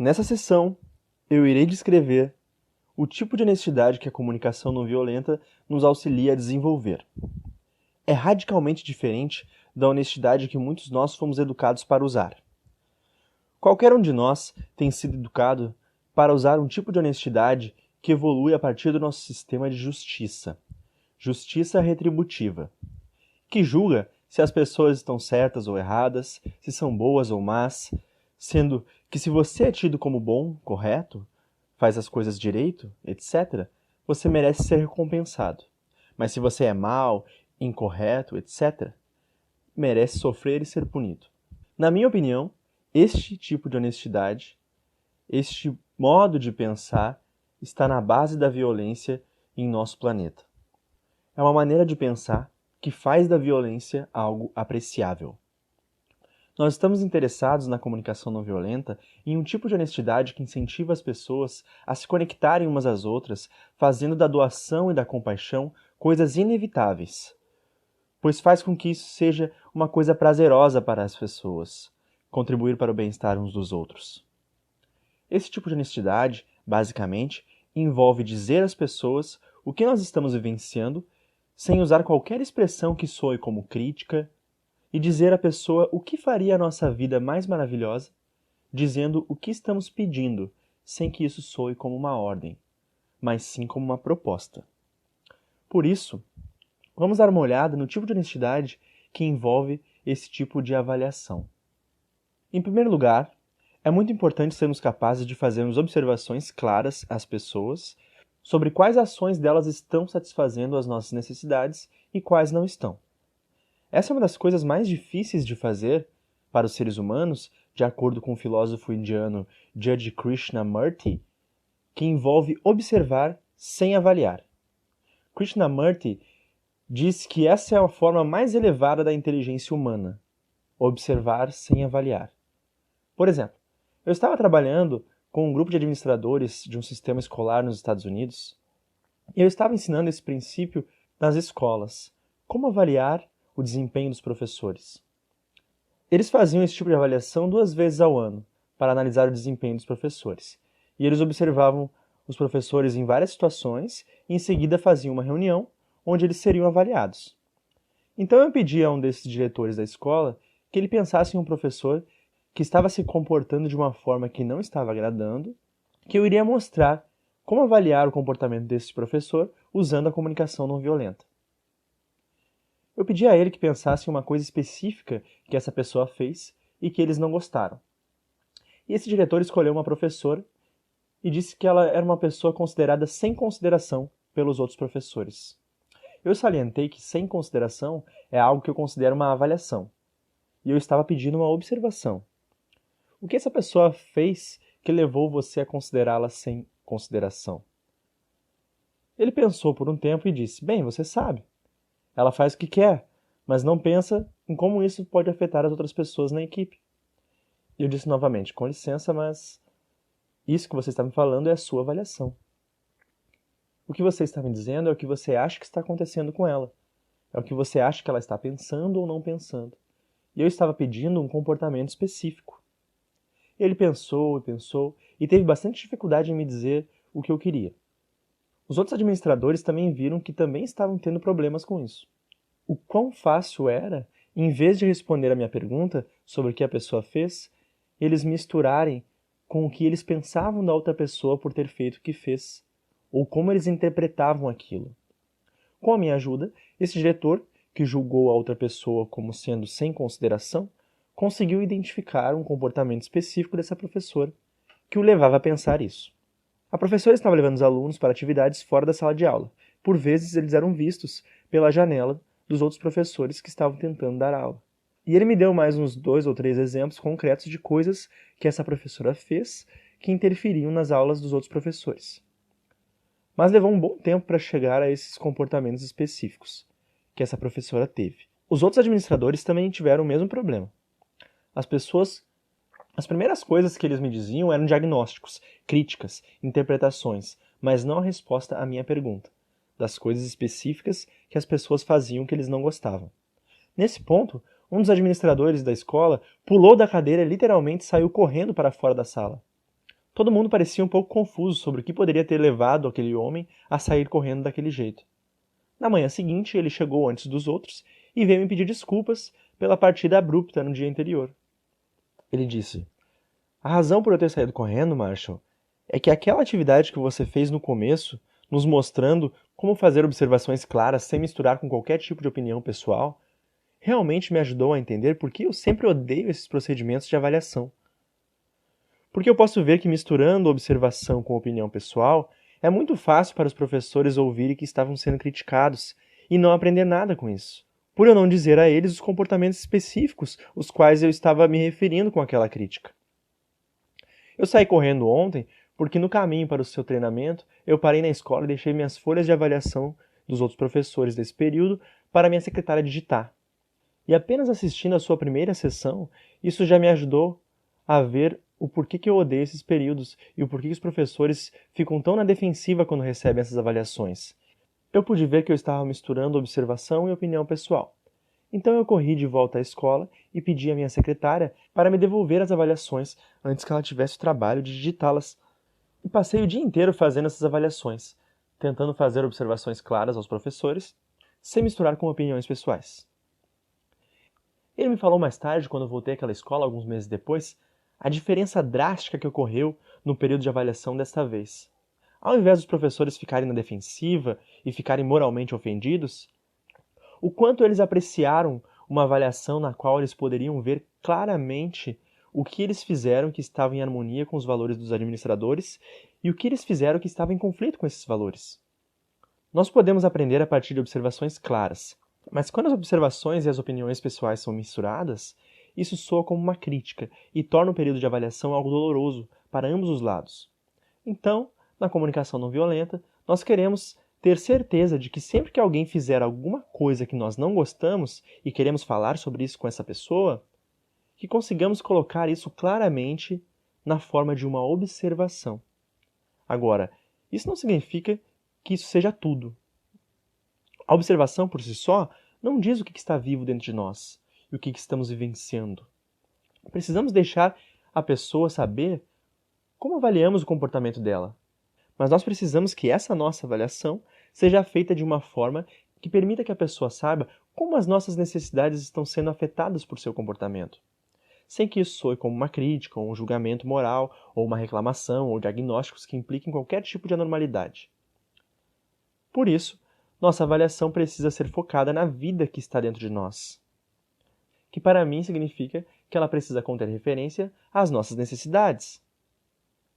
Nessa sessão, eu irei descrever o tipo de honestidade que a comunicação não violenta nos auxilia a desenvolver. É radicalmente diferente da honestidade que muitos de nós fomos educados para usar. Qualquer um de nós tem sido educado para usar um tipo de honestidade que evolui a partir do nosso sistema de justiça. Justiça retributiva, que julga se as pessoas estão certas ou erradas, se são boas ou más, sendo que se você é tido como bom, correto, faz as coisas direito, etc., você merece ser recompensado. Mas se você é mau, incorreto, etc., merece sofrer e ser punido. Na minha opinião, este tipo de honestidade, este modo de pensar, está na base da violência em nosso planeta. É uma maneira de pensar que faz da violência algo apreciável. Nós estamos interessados na comunicação não violenta em um tipo de honestidade que incentiva as pessoas a se conectarem umas às outras, fazendo da doação e da compaixão coisas inevitáveis, pois faz com que isso seja uma coisa prazerosa para as pessoas, contribuir para o bem-estar uns dos outros. Esse tipo de honestidade, basicamente, envolve dizer às pessoas o que nós estamos vivenciando sem usar qualquer expressão que soe como crítica, e dizer à pessoa o que faria a nossa vida mais maravilhosa, dizendo o que estamos pedindo, sem que isso soe como uma ordem, mas sim como uma proposta. Por isso, vamos dar uma olhada no tipo de honestidade que envolve esse tipo de avaliação. Em primeiro lugar, é muito importante sermos capazes de fazermos observações claras às pessoas sobre quais ações delas estão satisfazendo as nossas necessidades e quais não estão. Essa é uma das coisas mais difíceis de fazer para os seres humanos, de acordo com o filósofo indiano Judge Krishnamurti, que envolve observar sem avaliar. Krishnamurti diz que essa é a forma mais elevada da inteligência humana, observar sem avaliar. Por exemplo, eu estava trabalhando com um grupo de administradores de um sistema escolar nos Estados Unidos e eu estava ensinando esse princípio nas escolas, como avaliar o desempenho dos professores. Eles faziam esse tipo de avaliação 2 vezes ao ano, para analisar o desempenho dos professores. E eles observavam os professores em várias situações e em seguida faziam uma reunião onde eles seriam avaliados. Então eu pedi a um desses diretores da escola que ele pensasse em um professor que estava se comportando de uma forma que não estava agradando, que eu iria mostrar como avaliar o comportamento desse professor usando a comunicação não violenta. Eu pedi a ele que pensasse em uma coisa específica que essa pessoa fez e que eles não gostaram. E esse diretor escolheu uma professora e disse que ela era uma pessoa considerada sem consideração pelos outros professores. Eu salientei que sem consideração é algo que eu considero uma avaliação. E eu estava pedindo uma observação. O que essa pessoa fez que levou você a considerá-la sem consideração? Ele pensou por um tempo e disse: bem, você sabe. Ela faz o que quer, mas não pensa em como isso pode afetar as outras pessoas na equipe. E eu disse novamente: com licença, mas isso que você está me falando é a sua avaliação. O que você está me dizendo é o que você acha que está acontecendo com ela. É o que você acha que ela está pensando ou não pensando. E eu estava pedindo um comportamento específico. Ele pensou e pensou e teve bastante dificuldade em me dizer o que eu queria. Os outros administradores também viram que também estavam tendo problemas com isso. O quão fácil era, em vez de responder a minha pergunta sobre o que a pessoa fez, eles misturarem com o que eles pensavam da outra pessoa por ter feito o que fez, ou como eles interpretavam aquilo. Com a minha ajuda, esse diretor, que julgou a outra pessoa como sendo sem consideração, conseguiu identificar um comportamento específico dessa professora, que o levava a pensar isso. A professora estava levando os alunos para atividades fora da sala de aula. Por vezes, eles eram vistos pela janela dos outros professores que estavam tentando dar aula. E ele me deu mais uns 2 ou 3 exemplos concretos de coisas que essa professora fez que interferiam nas aulas dos outros professores. Mas levou um bom tempo para chegar a esses comportamentos específicos que essa professora teve. Os outros administradores também tiveram o mesmo problema. As primeiras coisas que eles me diziam eram diagnósticos, críticas, interpretações, mas não a resposta à minha pergunta, das coisas específicas que as pessoas faziam que eles não gostavam. Nesse ponto, um dos administradores da escola pulou da cadeira e literalmente saiu correndo para fora da sala. Todo mundo parecia um pouco confuso sobre o que poderia ter levado aquele homem a sair correndo daquele jeito. Na manhã seguinte, ele chegou antes dos outros e veio me pedir desculpas pela partida abrupta no dia anterior. Ele disse: "A razão por eu ter saído correndo, Marshall, é que aquela atividade que você fez no começo, nos mostrando como fazer observações claras sem misturar com qualquer tipo de opinião pessoal, realmente me ajudou a entender por que eu sempre odeio esses procedimentos de avaliação. Porque eu posso ver que misturando observação com opinião pessoal, é muito fácil para os professores ouvirem que estavam sendo criticados e não aprender nada com isso, por eu não dizer a eles os comportamentos específicos os quais eu estava me referindo com aquela crítica. Eu saí correndo ontem porque no caminho para o seu treinamento eu parei na escola e deixei minhas folhas de avaliação dos outros professores desse período para minha secretária digitar. E apenas assistindo a sua primeira sessão, isso já me ajudou a ver o porquê que eu odeio esses períodos e o porquê que os professores ficam tão na defensiva quando recebem essas avaliações. Eu pude ver que eu estava misturando observação e opinião pessoal. Então eu corri de volta à escola e pedi à minha secretária para me devolver as avaliações antes que ela tivesse o trabalho de digitá-las. E passei o dia inteiro fazendo essas avaliações, tentando fazer observações claras aos professores, sem misturar com opiniões pessoais. Ele me falou mais tarde, quando eu voltei àquela escola alguns meses depois, a diferença drástica que ocorreu no período de avaliação desta vez. Ao invés dos professores ficarem na defensiva e ficarem moralmente ofendidos, o quanto eles apreciaram uma avaliação na qual eles poderiam ver claramente o que eles fizeram que estava em harmonia com os valores dos administradores e o que eles fizeram que estava em conflito com esses valores. Nós podemos aprender a partir de observações claras, mas quando as observações e as opiniões pessoais são misturadas, isso soa como uma crítica e torna o período de avaliação algo doloroso para ambos os lados. Então, na comunicação não violenta, nós queremos ter certeza de que sempre que alguém fizer alguma coisa que nós não gostamos e queremos falar sobre isso com essa pessoa, que consigamos colocar isso claramente na forma de uma observação. Agora, isso não significa que isso seja tudo. A observação por si só não diz o que está vivo dentro de nós e o que estamos vivenciando. Precisamos deixar a pessoa saber como avaliamos o comportamento dela. Mas nós precisamos que essa nossa avaliação seja feita de uma forma que permita que a pessoa saiba como as nossas necessidades estão sendo afetadas por seu comportamento, sem que isso soe como uma crítica, ou um julgamento moral, ou uma reclamação, ou diagnósticos que impliquem qualquer tipo de anormalidade. Por isso, nossa avaliação precisa ser focada na vida que está dentro de nós, que para mim significa que ela precisa conter referência às nossas necessidades.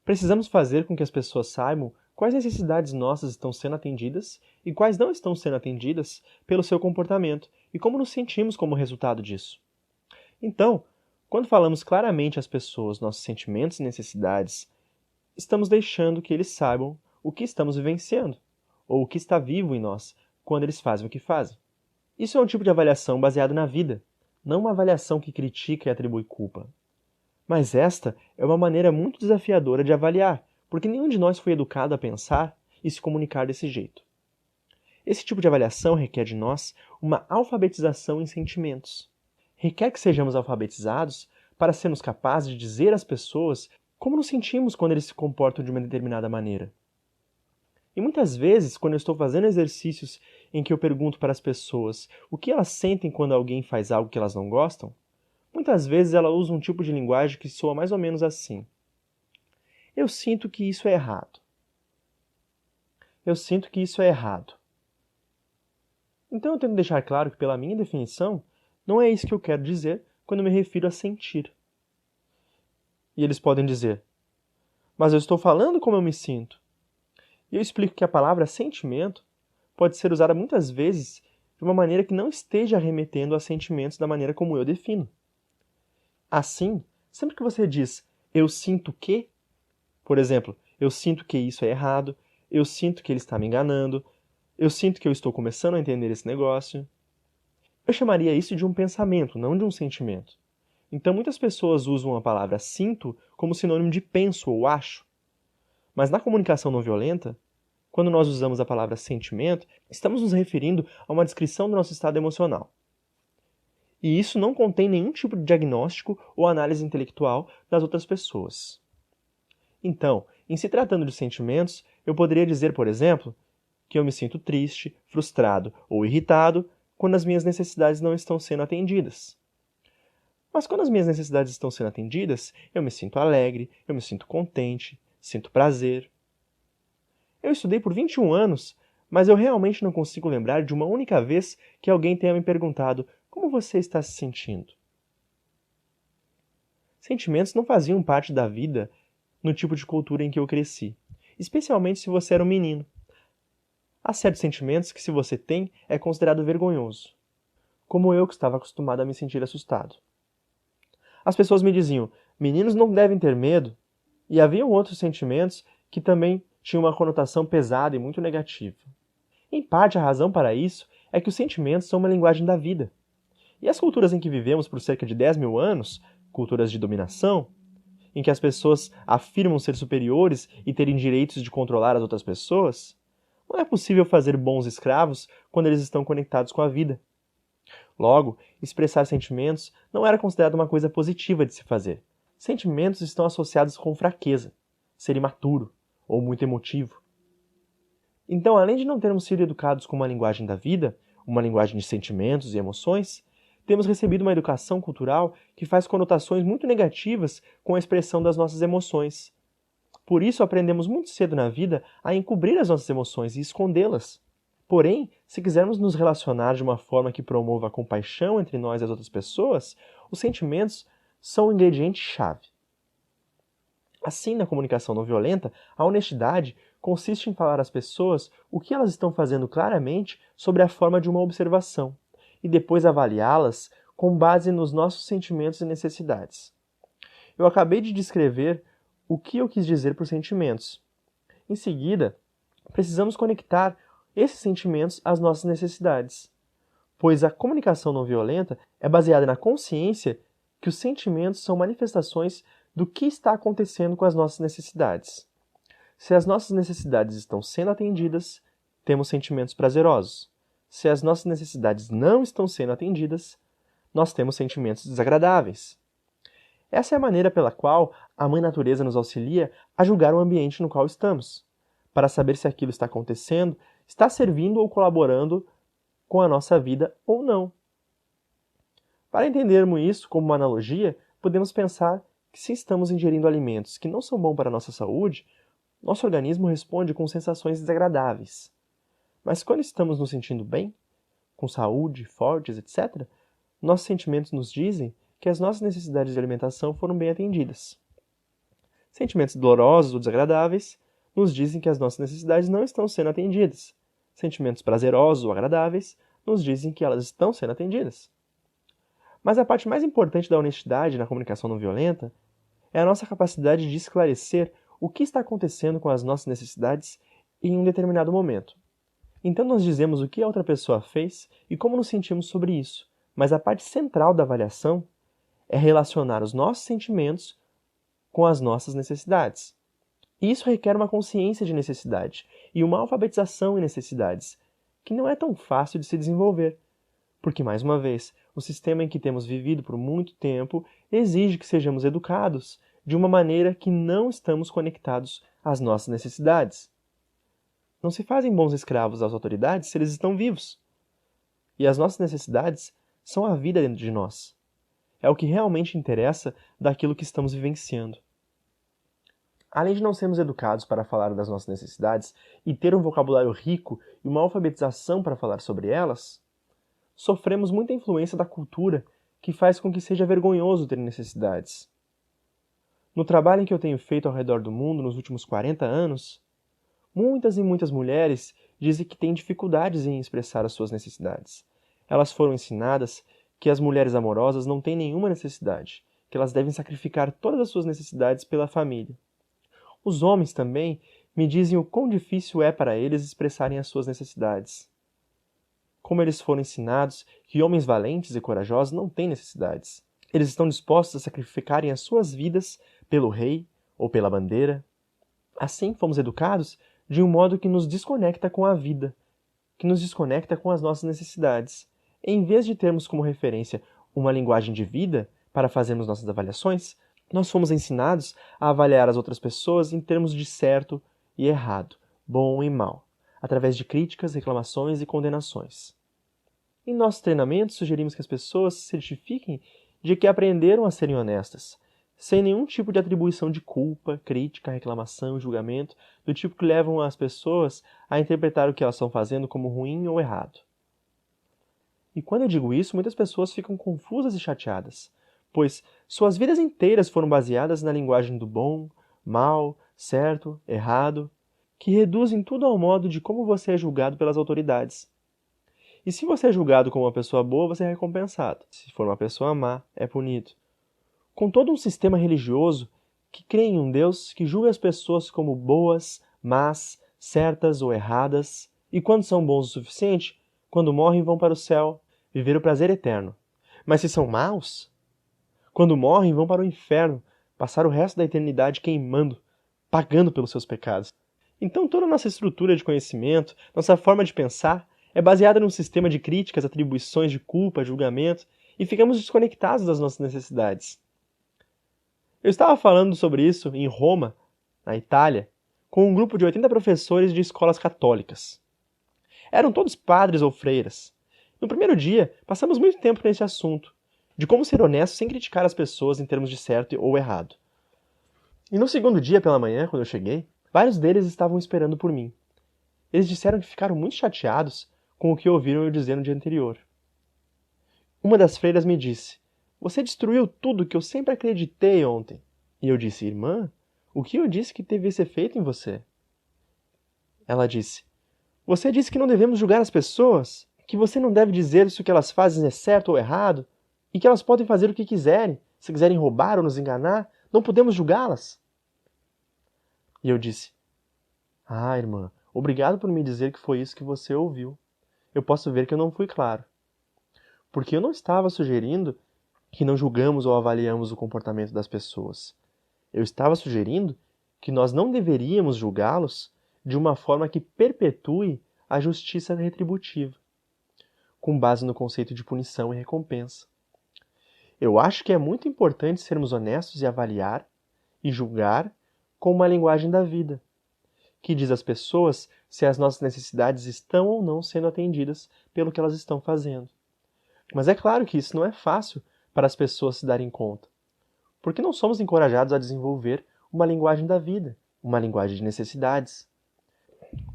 Precisamos fazer com que as pessoas saibam quais necessidades nossas estão sendo atendidas e quais não estão sendo atendidas pelo seu comportamento e como nos sentimos como resultado disso. Então, quando falamos claramente às pessoas nossos sentimentos e necessidades, estamos deixando que eles saibam o que estamos vivenciando, ou o que está vivo em nós quando eles fazem o que fazem. Isso é um tipo de avaliação baseado na vida, não uma avaliação que critica e atribui culpa. Mas esta é uma maneira muito desafiadora de avaliar, porque nenhum de nós foi educado a pensar e se comunicar desse jeito. Esse tipo de avaliação requer de nós uma alfabetização em sentimentos. Requer que sejamos alfabetizados para sermos capazes de dizer às pessoas como nos sentimos quando eles se comportam de uma determinada maneira. E muitas vezes, quando eu estou fazendo exercícios em que eu pergunto para as pessoas o que elas sentem quando alguém faz algo que elas não gostam, muitas vezes ela usa um tipo de linguagem que soa mais ou menos assim: eu sinto que isso é errado. Eu sinto que isso é errado. Então eu tento deixar claro que, pela minha definição, não é isso que eu quero dizer quando me refiro a sentir. E eles podem dizer: mas eu estou falando como eu me sinto. E eu explico que a palavra sentimento pode ser usada muitas vezes de uma maneira que não esteja remetendo a sentimentos da maneira como eu defino. Assim, sempre que você diz eu sinto que, por exemplo, eu sinto que isso é errado, eu sinto que ele está me enganando, eu sinto que eu estou começando a entender esse negócio, eu chamaria isso de um pensamento, não de um sentimento. Então muitas pessoas usam a palavra sinto como sinônimo de penso ou acho. Mas na comunicação não violenta, quando nós usamos a palavra sentimento, estamos nos referindo a uma descrição do nosso estado emocional. E isso não contém nenhum tipo de diagnóstico ou análise intelectual das outras pessoas. Então, em se tratando de sentimentos, eu poderia dizer, por exemplo, que eu me sinto triste, frustrado ou irritado quando as minhas necessidades não estão sendo atendidas. Mas quando as minhas necessidades estão sendo atendidas, eu me sinto alegre, eu me sinto contente, sinto prazer. Eu estudei por 21 anos, mas eu realmente não consigo lembrar de uma única vez que alguém tenha me perguntado como você está se sentindo. Sentimentos não faziam parte da vida no tipo de cultura em que eu cresci, especialmente se você era um menino. Há certos sentimentos que, se você tem, é considerado vergonhoso, como eu que estava acostumado a me sentir assustado. As pessoas me diziam, meninos não devem ter medo, e haviam outros sentimentos que também tinham uma conotação pesada e muito negativa. Em parte, a razão para isso é que os sentimentos são uma linguagem da vida. E as culturas em que vivemos por cerca de 10 mil anos, culturas de dominação, em que as pessoas afirmam ser superiores e terem direitos de controlar as outras pessoas, não é possível fazer bons escravos quando eles estão conectados com a vida. Logo, expressar sentimentos não era considerado uma coisa positiva de se fazer. Sentimentos estão associados com fraqueza, ser imaturo ou muito emotivo. Então, além de não termos sido educados com uma linguagem da vida, uma linguagem de sentimentos e emoções, temos recebido uma educação cultural que faz conotações muito negativas com a expressão das nossas emoções. Por isso, aprendemos muito cedo na vida a encobrir as nossas emoções e escondê-las. Porém, se quisermos nos relacionar de uma forma que promova a compaixão entre nós e as outras pessoas, os sentimentos são o ingrediente-chave. Assim, na comunicação não violenta, a honestidade consiste em falar às pessoas o que elas estão fazendo claramente sobre a forma de uma observação, e depois avaliá-las com base nos nossos sentimentos e necessidades. Eu acabei de descrever o que eu quis dizer por sentimentos. Em seguida, precisamos conectar esses sentimentos às nossas necessidades, pois a comunicação não violenta é baseada na consciência que os sentimentos são manifestações do que está acontecendo com as nossas necessidades. Se as nossas necessidades estão sendo atendidas, temos sentimentos prazerosos. Se as nossas necessidades não estão sendo atendidas, nós temos sentimentos desagradáveis. Essa é a maneira pela qual a Mãe Natureza nos auxilia a julgar o ambiente no qual estamos, para saber se aquilo está acontecendo, está servindo ou colaborando com a nossa vida ou não. Para entendermos isso como uma analogia, podemos pensar que se estamos ingerindo alimentos que não são bons para a nossa saúde, nosso organismo responde com sensações desagradáveis. Mas quando estamos nos sentindo bem, com saúde, fortes, etc., nossos sentimentos nos dizem que as nossas necessidades de alimentação foram bem atendidas. Sentimentos dolorosos ou desagradáveis nos dizem que as nossas necessidades não estão sendo atendidas. Sentimentos prazerosos ou agradáveis nos dizem que elas estão sendo atendidas. Mas a parte mais importante da honestidade na comunicação não violenta é a nossa capacidade de esclarecer o que está acontecendo com as nossas necessidades em um determinado momento. Então nós dizemos o que a outra pessoa fez e como nos sentimos sobre isso, mas a parte central da avaliação é relacionar os nossos sentimentos com as nossas necessidades. E isso requer uma consciência de necessidade e uma alfabetização em necessidades, que não é tão fácil de se desenvolver, porque, mais uma vez, o sistema em que temos vivido por muito tempo exige que sejamos educados de uma maneira que não estamos conectados às nossas necessidades. Não se fazem bons escravos às autoridades se eles estão vivos. E as nossas necessidades são a vida dentro de nós. É o que realmente interessa daquilo que estamos vivenciando. Além de não sermos educados para falar das nossas necessidades e ter um vocabulário rico e uma alfabetização para falar sobre elas, sofremos muita influência da cultura que faz com que seja vergonhoso ter necessidades. No trabalho em que eu tenho feito ao redor do mundo nos últimos 40 anos, muitas e muitas mulheres dizem que têm dificuldades em expressar as suas necessidades. Elas foram ensinadas que as mulheres amorosas não têm nenhuma necessidade, que elas devem sacrificar todas as suas necessidades pela família. Os homens também me dizem o quão difícil é para eles expressarem as suas necessidades. Como eles foram ensinados que homens valentes e corajosos não têm necessidades. Eles estão dispostos a sacrificarem as suas vidas pelo rei ou pela bandeira. Assim, fomos educados de um modo que nos desconecta com a vida, que nos desconecta com as nossas necessidades. Em vez de termos como referência uma linguagem de vida para fazermos nossas avaliações, Nós fomos ensinados a avaliar as outras pessoas em termos de certo e errado, bom e mal, através de críticas, reclamações e condenações. Em nossos treinamentos, sugerimos que as pessoas se certifiquem de que aprenderam a serem honestas, sem nenhum tipo de atribuição de culpa, crítica, reclamação e julgamento, do tipo que levam as pessoas a interpretar o que elas estão fazendo como ruim ou errado. E quando eu digo isso, muitas pessoas ficam confusas e chateadas, pois suas vidas inteiras foram baseadas na linguagem do bom, mal, certo, errado, que reduzem tudo ao modo de como você é julgado pelas autoridades. E se você é julgado como uma pessoa boa, você é recompensado. Se for uma pessoa má, é punido. Com todo um sistema religioso que crê em um Deus que julga as pessoas como boas, más, certas ou erradas, e quando são bons o suficiente, quando morrem vão para o céu, viver o prazer eterno. Mas se são maus, quando morrem vão para o inferno, passar o resto da eternidade queimando, pagando pelos seus pecados. Então toda a nossa estrutura de conhecimento, nossa forma de pensar, é baseada num sistema de críticas, atribuições de culpa, julgamento, e ficamos desconectados das nossas necessidades. Eu estava falando sobre isso em Roma, na Itália, com um grupo de 80 professores de escolas católicas. Eram todos padres ou freiras. No primeiro dia, passamos muito tempo nesse assunto, de como ser honesto sem criticar as pessoas em termos de certo ou errado. E no segundo dia, pela manhã, quando eu cheguei, vários deles estavam esperando por mim. Eles disseram que ficaram muito chateados com o que ouviram eu dizer no dia anterior. Uma das freiras me disse: "Você destruiu tudo que eu sempre acreditei ontem." E eu disse: "Irmã, o que eu disse que teve esse efeito em você?" Ela disse: "Você disse que não devemos julgar as pessoas, que você não deve dizer se o que elas fazem é certo ou errado, e que elas podem fazer o que quiserem. Se quiserem roubar ou nos enganar, não podemos julgá-las." E eu disse: "Ah, irmã, obrigado por me dizer que foi isso que você ouviu. Eu posso ver que eu não fui claro. Porque eu não estava sugerindo que não julgamos ou avaliamos o comportamento das pessoas. Eu estava sugerindo que nós não deveríamos julgá-los de uma forma que perpetue a justiça retributiva, com base no conceito de punição e recompensa. Eu acho que é muito importante sermos honestos e avaliar e julgar com uma linguagem da vida, que diz às pessoas se as nossas necessidades estão ou não sendo atendidas pelo que elas estão fazendo. Mas é claro que isso não é fácil para as pessoas se darem conta, porque não somos encorajados a desenvolver uma linguagem da vida, uma linguagem de necessidades.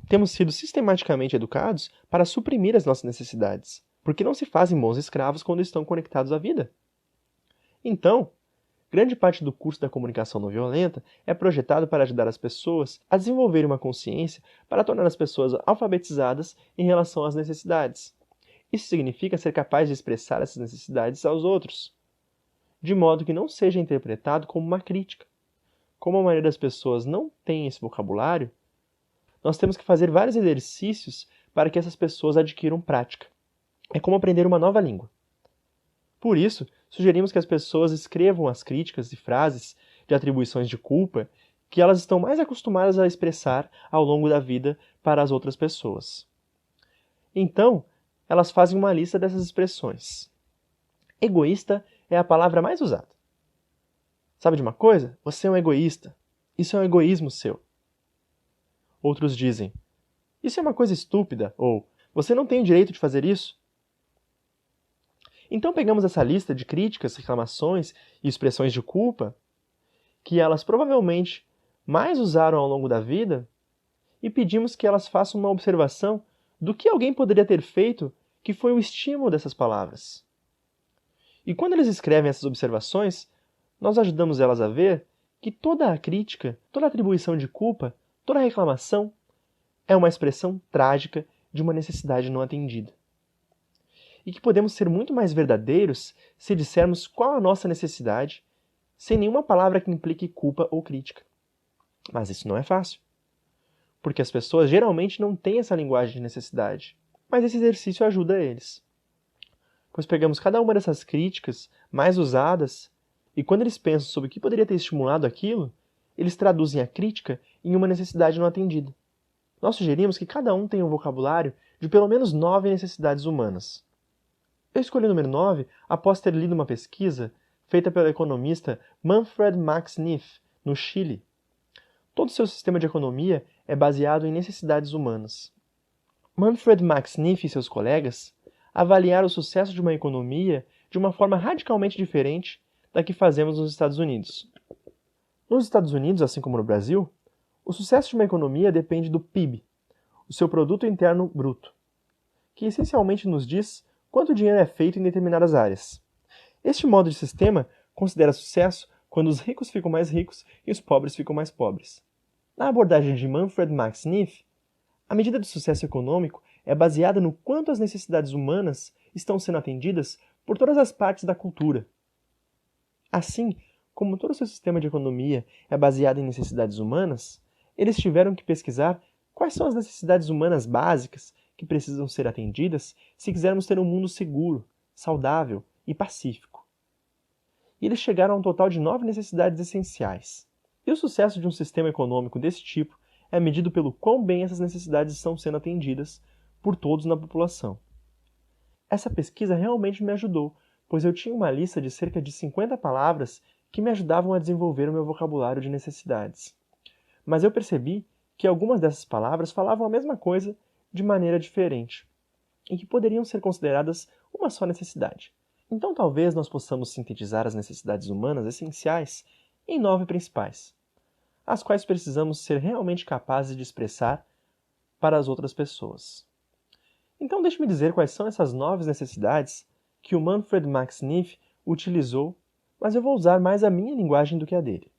Temos sido sistematicamente educados para suprimir as nossas necessidades, porque não se fazem bons escravos quando estão conectados à vida. Então, grande parte do curso da comunicação não violenta é projetado para ajudar as pessoas a desenvolverem uma consciência para tornar as pessoas alfabetizadas em relação às necessidades. Isso significa ser capaz de expressar essas necessidades aos outros, de modo que não seja interpretado como uma crítica. Como a maioria das pessoas não tem esse vocabulário, nós temos que fazer vários exercícios para que essas pessoas adquiram prática. É como aprender uma nova língua. Por isso, sugerimos que as pessoas escrevam as críticas e frases de atribuições de culpa que elas estão mais acostumadas a expressar ao longo da vida para as outras pessoas. Então, elas fazem uma lista dessas expressões. Egoísta é a palavra mais usada. Sabe de uma coisa? Você é um egoísta. Isso é um egoísmo seu. Outros dizem: isso é uma coisa estúpida, ou você não tem o direito de fazer isso. Então pegamos essa lista de críticas, reclamações e expressões de culpa, que elas provavelmente mais usaram ao longo da vida, e pedimos que elas façam uma observação do que alguém poderia ter feito que foi o estímulo dessas palavras. E quando eles escrevem essas observações, nós ajudamos elas a ver que toda a crítica, toda a atribuição de culpa, toda a reclamação é uma expressão trágica de uma necessidade não atendida. E que podemos ser muito mais verdadeiros se dissermos qual a nossa necessidade, sem nenhuma palavra que implique culpa ou crítica. Mas isso não é fácil, porque as pessoas geralmente não têm essa linguagem de necessidade, mas esse exercício ajuda eles. Pois pegamos cada uma dessas críticas mais usadas e quando eles pensam sobre o que poderia ter estimulado aquilo, eles traduzem a crítica em uma necessidade não atendida. Nós sugerimos que cada um tenha um vocabulário de pelo menos 9 necessidades humanas. Eu escolhi o número 9 após ter lido uma pesquisa feita pelo economista Manfred Max Neef, no Chile. Todo seu sistema de economia é baseado em necessidades humanas. Manfred Max Neef e seus colegas avaliaram o sucesso de uma economia de uma forma radicalmente diferente da que fazemos nos Estados Unidos. Nos Estados Unidos, assim como no Brasil, o sucesso de uma economia depende do PIB, o seu Produto Interno Bruto, que essencialmente nos diz quanto dinheiro é feito em determinadas áreas. Este modo de sistema considera sucesso quando os ricos ficam mais ricos e os pobres ficam mais pobres. Na abordagem de Manfred Max Neef, a medida de sucesso econômico é baseada no quanto as necessidades humanas estão sendo atendidas por todas as partes da cultura. Assim, como todo o seu sistema de economia é baseado em necessidades humanas, eles tiveram que pesquisar quais são as necessidades humanas básicas que precisam ser atendidas se quisermos ter um mundo seguro, saudável e pacífico. E eles chegaram a um total de 9 necessidades essenciais. E o sucesso de um sistema econômico desse tipo é medido pelo quão bem essas necessidades estão sendo atendidas por todos na população. Essa pesquisa realmente me ajudou, pois eu tinha uma lista de cerca de 50 palavras que me ajudavam a desenvolver o meu vocabulário de necessidades. Mas eu percebi que algumas dessas palavras falavam a mesma coisa de maneira diferente, e que poderiam ser consideradas uma só necessidade. Então talvez nós possamos sintetizar as necessidades humanas essenciais em 9 principais, as quais precisamos ser realmente capazes de expressar para as outras pessoas. Então deixe-me dizer quais são essas 9 necessidades que o Manfred Max Neef utilizou, mas eu vou usar mais a minha linguagem do que a dele.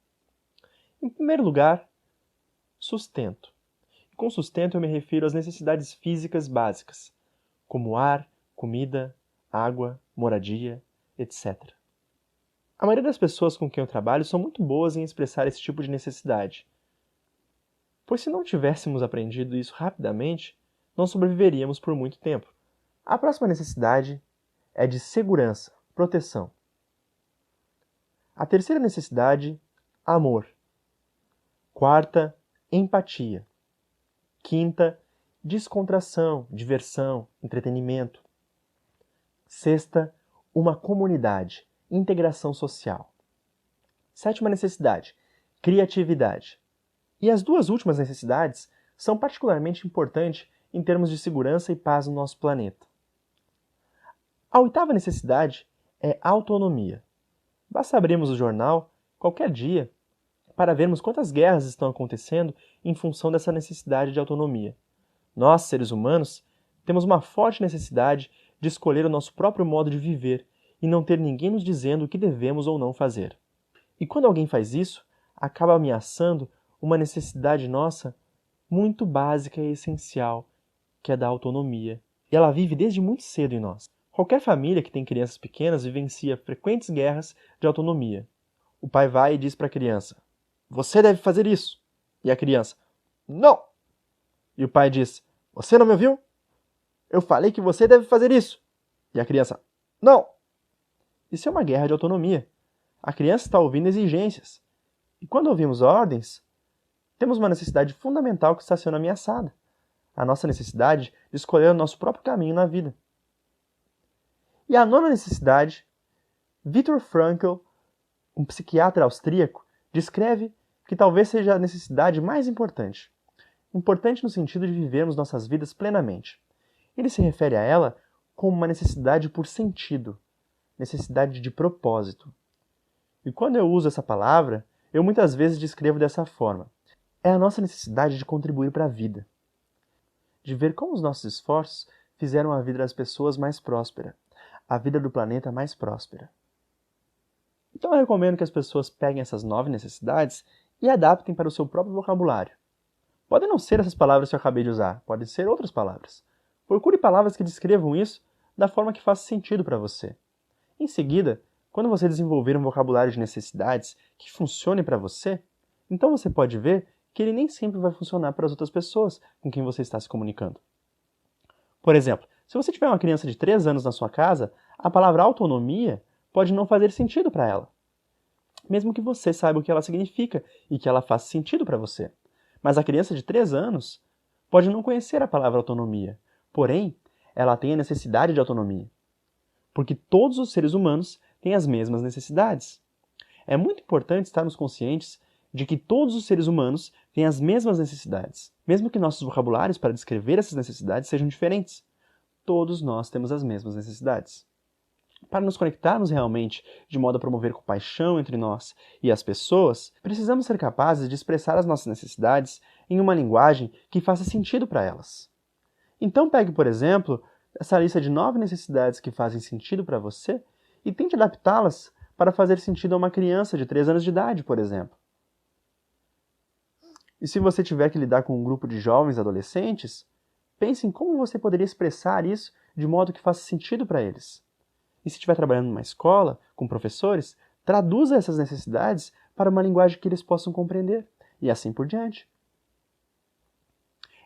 Em primeiro lugar, sustento. Com sustento eu me refiro às necessidades físicas básicas, como ar, comida, água, moradia, etc. A maioria das pessoas com quem eu trabalho são muito boas em expressar esse tipo de necessidade, pois se não tivéssemos aprendido isso rapidamente, não sobreviveríamos por muito tempo. A próxima necessidade é de segurança, proteção. A terceira necessidade, amor. Quarta, empatia. Quinta, descontração, diversão, entretenimento. Sexta, uma comunidade, integração social. Sétima necessidade, criatividade. E as 2 últimas necessidades são particularmente importantes em termos de segurança e paz no nosso planeta. A 8ª necessidade é autonomia. Basta abrirmos o jornal qualquer dia para vermos quantas guerras estão acontecendo em função dessa necessidade de autonomia. Nós, seres humanos, temos uma forte necessidade de escolher o nosso próprio modo de viver e não ter ninguém nos dizendo o que devemos ou não fazer. E quando alguém faz isso, acaba ameaçando uma necessidade nossa muito básica e essencial, que é da autonomia. E ela vive desde muito cedo em nós. Qualquer família que tem crianças pequenas vivencia frequentes guerras de autonomia. O pai vai e diz para a criança: "Você deve fazer isso." E a criança: "Não!" E o pai diz: "Você não me ouviu? Eu falei que você deve fazer isso." E a criança: "Não!" Isso é uma guerra de autonomia. A criança está ouvindo exigências. E quando ouvimos ordens, temos uma necessidade fundamental que está sendo ameaçada. A nossa necessidade de escolher o nosso próprio caminho na vida. E a 9ª necessidade, Viktor Frankl, um psiquiatra austríaco, descreve que talvez seja a necessidade mais importante. Importante no sentido de vivermos nossas vidas plenamente. Ele se refere a ela como uma necessidade por sentido, necessidade de propósito. E quando eu uso essa palavra, eu muitas vezes descrevo dessa forma. É a nossa necessidade de contribuir para a vida. De ver como os nossos esforços fizeram a vida das pessoas mais próspera, a vida do planeta mais próspera. Então eu recomendo que as pessoas peguem essas 9 necessidades e adaptem para o seu próprio vocabulário. Podem não ser essas palavras que eu acabei de usar, podem ser outras palavras. Procure palavras que descrevam isso da forma que faça sentido para você. Em seguida, quando você desenvolver um vocabulário de necessidades que funcione para você, então você pode ver que ele nem sempre vai funcionar para as outras pessoas com quem você está se comunicando. Por exemplo, se você tiver uma criança de 3 anos na sua casa, a palavra autonomia pode não fazer sentido para ela, mesmo que você saiba o que ela significa e que ela faça sentido para você. Mas a criança de 3 anos pode não conhecer a palavra autonomia, porém, ela tem a necessidade de autonomia. Porque todos os seres humanos têm as mesmas necessidades. É muito importante estarmos conscientes de que todos os seres humanos têm as mesmas necessidades, mesmo que nossos vocabulários para descrever essas necessidades sejam diferentes. Todos nós temos as mesmas necessidades. Para nos conectarmos realmente de modo a promover compaixão entre nós e as pessoas, precisamos ser capazes de expressar as nossas necessidades em uma linguagem que faça sentido para elas. Então pegue, por exemplo, essa lista de 9 necessidades que fazem sentido para você e tente adaptá-las para fazer sentido a uma criança de 3 anos de idade, por exemplo. E se você tiver que lidar com um grupo de jovens adolescentes, pense em como você poderia expressar isso de modo que faça sentido para eles. E se estiver trabalhando numa escola, com professores, traduza essas necessidades para uma linguagem que eles possam compreender, e assim por diante.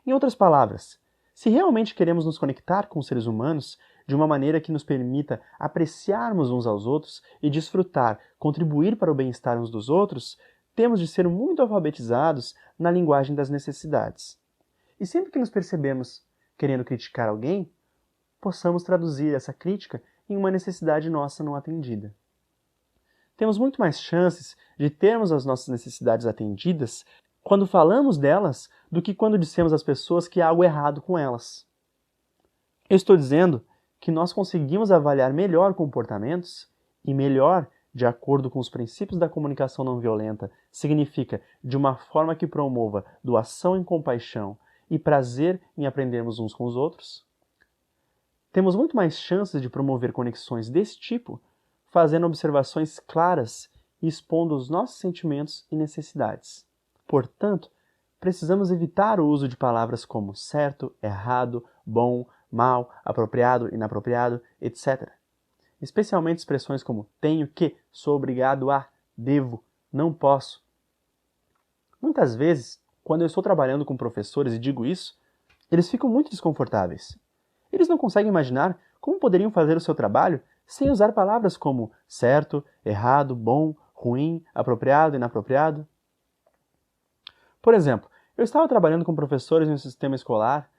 Em outras palavras, se realmente queremos nos conectar com os seres humanos de uma maneira que nos permita apreciarmos uns aos outros e desfrutar, contribuir para o bem-estar uns dos outros, temos de ser muito alfabetizados na linguagem das necessidades. E sempre que nos percebemos querendo criticar alguém, possamos traduzir essa crítica em uma necessidade nossa não atendida. Temos muito mais chances de termos as nossas necessidades atendidas quando falamos delas do que quando dissemos às pessoas que há algo errado com elas. Eu estou dizendo que nós conseguimos avaliar melhor comportamentos e melhor, de acordo com os princípios da comunicação não violenta, significa de uma forma que promova doação em compaixão e prazer em aprendermos uns com os outros. Temos muito mais chances de promover conexões desse tipo, fazendo observações claras e expondo os nossos sentimentos e necessidades. Portanto, precisamos evitar o uso de palavras como certo, errado, bom, mal, apropriado, inapropriado, etc. Especialmente expressões como tenho que, sou obrigado a, devo, não posso. Muitas vezes, quando eu estou trabalhando com professores e digo isso, eles ficam muito desconfortáveis. Eles não conseguem imaginar como poderiam fazer o seu trabalho sem usar palavras como certo, errado, bom, ruim, apropriado, inapropriado. Por exemplo, eu estava trabalhando com professores em um sistema escolar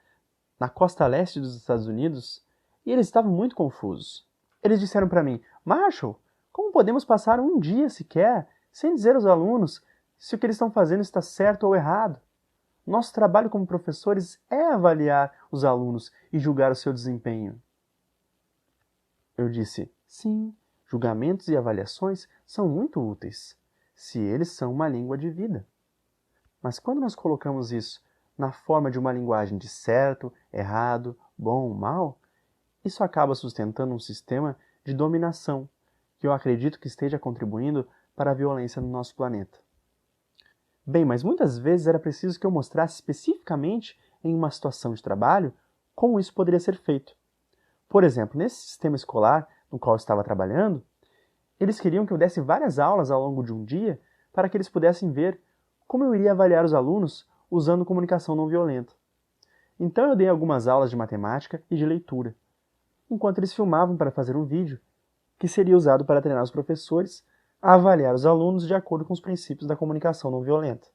na costa leste dos Estados Unidos e eles estavam muito confusos. Eles disseram para mim, Marshall, como podemos passar um dia sequer sem dizer aos alunos se o que eles estão fazendo está certo ou errado? Nosso trabalho como professores é avaliar os alunos e julgar o seu desempenho. Eu disse, sim, julgamentos e avaliações são muito úteis, se eles são uma língua de vida. Mas quando nós colocamos isso na forma de uma linguagem de certo, errado, bom, mal, isso acaba sustentando um sistema de dominação que eu acredito que esteja contribuindo para a violência no nosso planeta. Bem, mas muitas vezes era preciso que eu mostrasse especificamente em uma situação de trabalho como isso poderia ser feito. Por exemplo, nesse sistema escolar no qual eu estava trabalhando, eles queriam que eu desse várias aulas ao longo de um dia para que eles pudessem ver como eu iria avaliar os alunos usando comunicação não violenta. Então eu dei algumas aulas de matemática e de leitura, enquanto eles filmavam para fazer um vídeo que seria usado para treinar os professores a avaliar os alunos de acordo com os princípios da comunicação não violenta.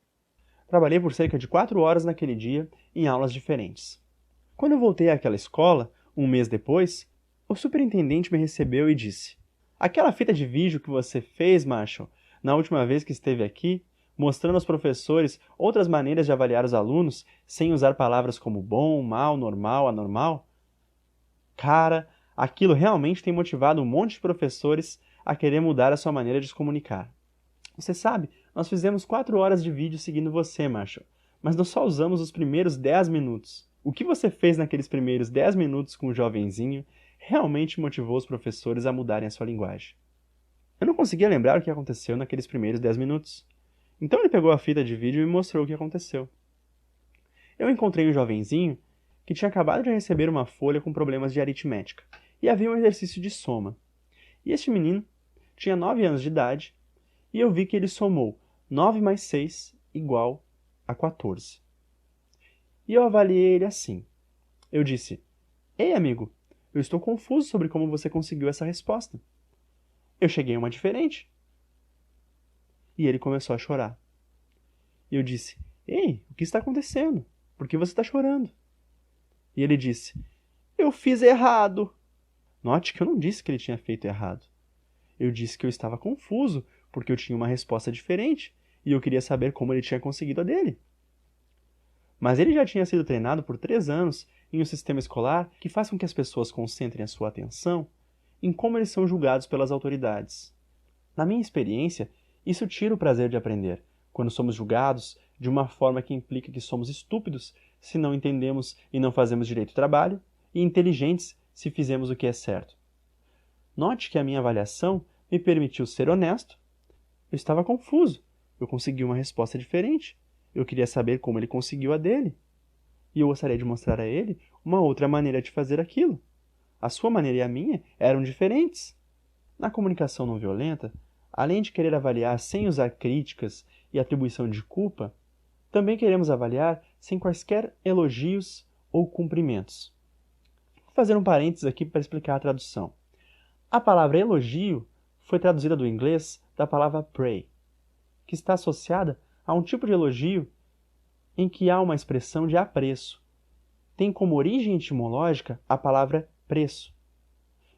Trabalhei por cerca de 4 horas naquele dia em aulas diferentes. Quando eu voltei àquela escola, um mês depois, o superintendente me recebeu e disse: aquela fita de vídeo que você fez, Marshall, na última vez que esteve aqui, mostrando aos professores outras maneiras de avaliar os alunos sem usar palavras como bom, mal, normal, anormal? Cara, aquilo realmente tem motivado um monte de professores a querer mudar a sua maneira de se comunicar. Você sabe, nós fizemos 4 horas de vídeo seguindo você, Marshall, mas nós só usamos os primeiros 10 minutos. O que você fez naqueles primeiros 10 minutos com o jovenzinho realmente motivou os professores a mudarem a sua linguagem. Eu não conseguia lembrar o que aconteceu naqueles primeiros 10 minutos. Então ele pegou a fita de vídeo e me mostrou o que aconteceu. Eu encontrei um jovenzinho que tinha acabado de receber uma folha com problemas de aritmética, e havia um exercício de soma. E este menino tinha 9 anos de idade, e eu vi que ele somou 9 mais 6 igual a 14. E eu avaliei ele assim. Eu disse, ei amigo, eu estou confuso sobre como você conseguiu essa resposta. Eu cheguei a uma diferente. E ele começou a chorar. E eu disse, ei, o que está acontecendo? Por que você está chorando? E ele disse, eu fiz errado. Note que eu não disse que ele tinha feito errado. Eu disse que eu estava confuso, porque eu tinha uma resposta diferente, e eu queria saber como ele tinha conseguido a dele. Mas ele já tinha sido treinado por 3 anos em um sistema escolar que faz com que as pessoas concentrem a sua atenção em como eles são julgados pelas autoridades. Na minha experiência, isso tira o prazer de aprender, quando somos julgados de uma forma que implica que somos estúpidos se não entendemos e não fazemos direito ao trabalho, e inteligentes se fizemos o que é certo. Note que a minha avaliação me permitiu ser honesto. Eu estava confuso. Eu consegui uma resposta diferente. Eu queria saber como ele conseguiu a dele. E eu gostaria de mostrar a ele uma outra maneira de fazer aquilo. A sua maneira e a minha eram diferentes. Na comunicação não violenta, além de querer avaliar sem usar críticas e atribuição de culpa, também queremos avaliar sem quaisquer elogios ou cumprimentos. Vou fazer um parênteses aqui para explicar a tradução. A palavra elogio foi traduzida do inglês da palavra praise, que está associada a um tipo de elogio em que há uma expressão de apreço. Tem como origem etimológica a palavra preço.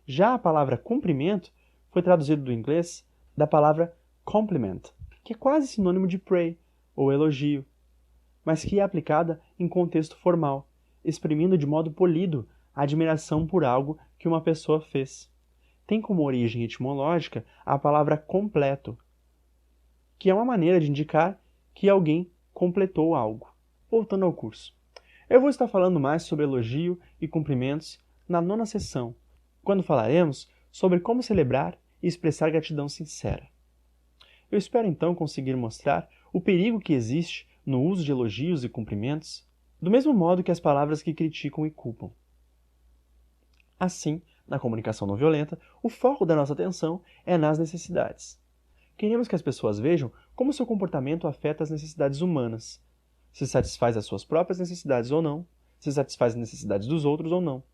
Já a palavra cumprimento foi traduzida do inglês da palavra compliment, que é quase sinônimo de praise, ou elogio, mas que é aplicada em contexto formal, exprimindo de modo polido a admiração por algo que uma pessoa fez. Tem como origem etimológica a palavra completo, que é uma maneira de indicar que alguém completou algo. Voltando ao curso. Eu vou estar falando mais sobre elogio e cumprimentos na 9ª sessão, quando falaremos sobre como celebrar e expressar gratidão sincera. Eu espero então conseguir mostrar o perigo que existe no uso de elogios e cumprimentos, do mesmo modo que as palavras que criticam e culpam. Assim, na comunicação não violenta, o foco da nossa atenção é nas necessidades. Queremos que as pessoas vejam como seu comportamento afeta as necessidades humanas, se satisfaz as suas próprias necessidades ou não, se satisfaz as necessidades dos outros ou não.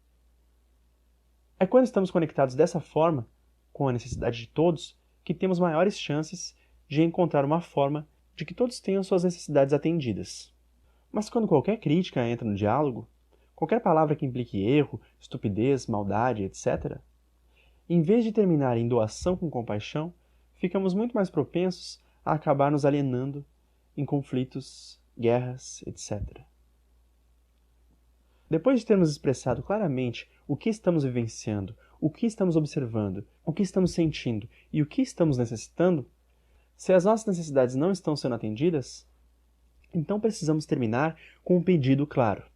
É quando estamos conectados dessa forma, com a necessidade de todos, que temos maiores chances de encontrar uma forma de que todos tenham suas necessidades atendidas. Mas quando qualquer crítica entra no diálogo, qualquer palavra que implique erro, estupidez, maldade, etc., em vez de terminar em doação com compaixão, ficamos muito mais propensos a acabar nos alienando em conflitos, guerras, etc. Depois de termos expressado claramente o que estamos vivenciando, o que estamos observando, o que estamos sentindo e o que estamos necessitando, se as nossas necessidades não estão sendo atendidas, então precisamos terminar com um pedido claro.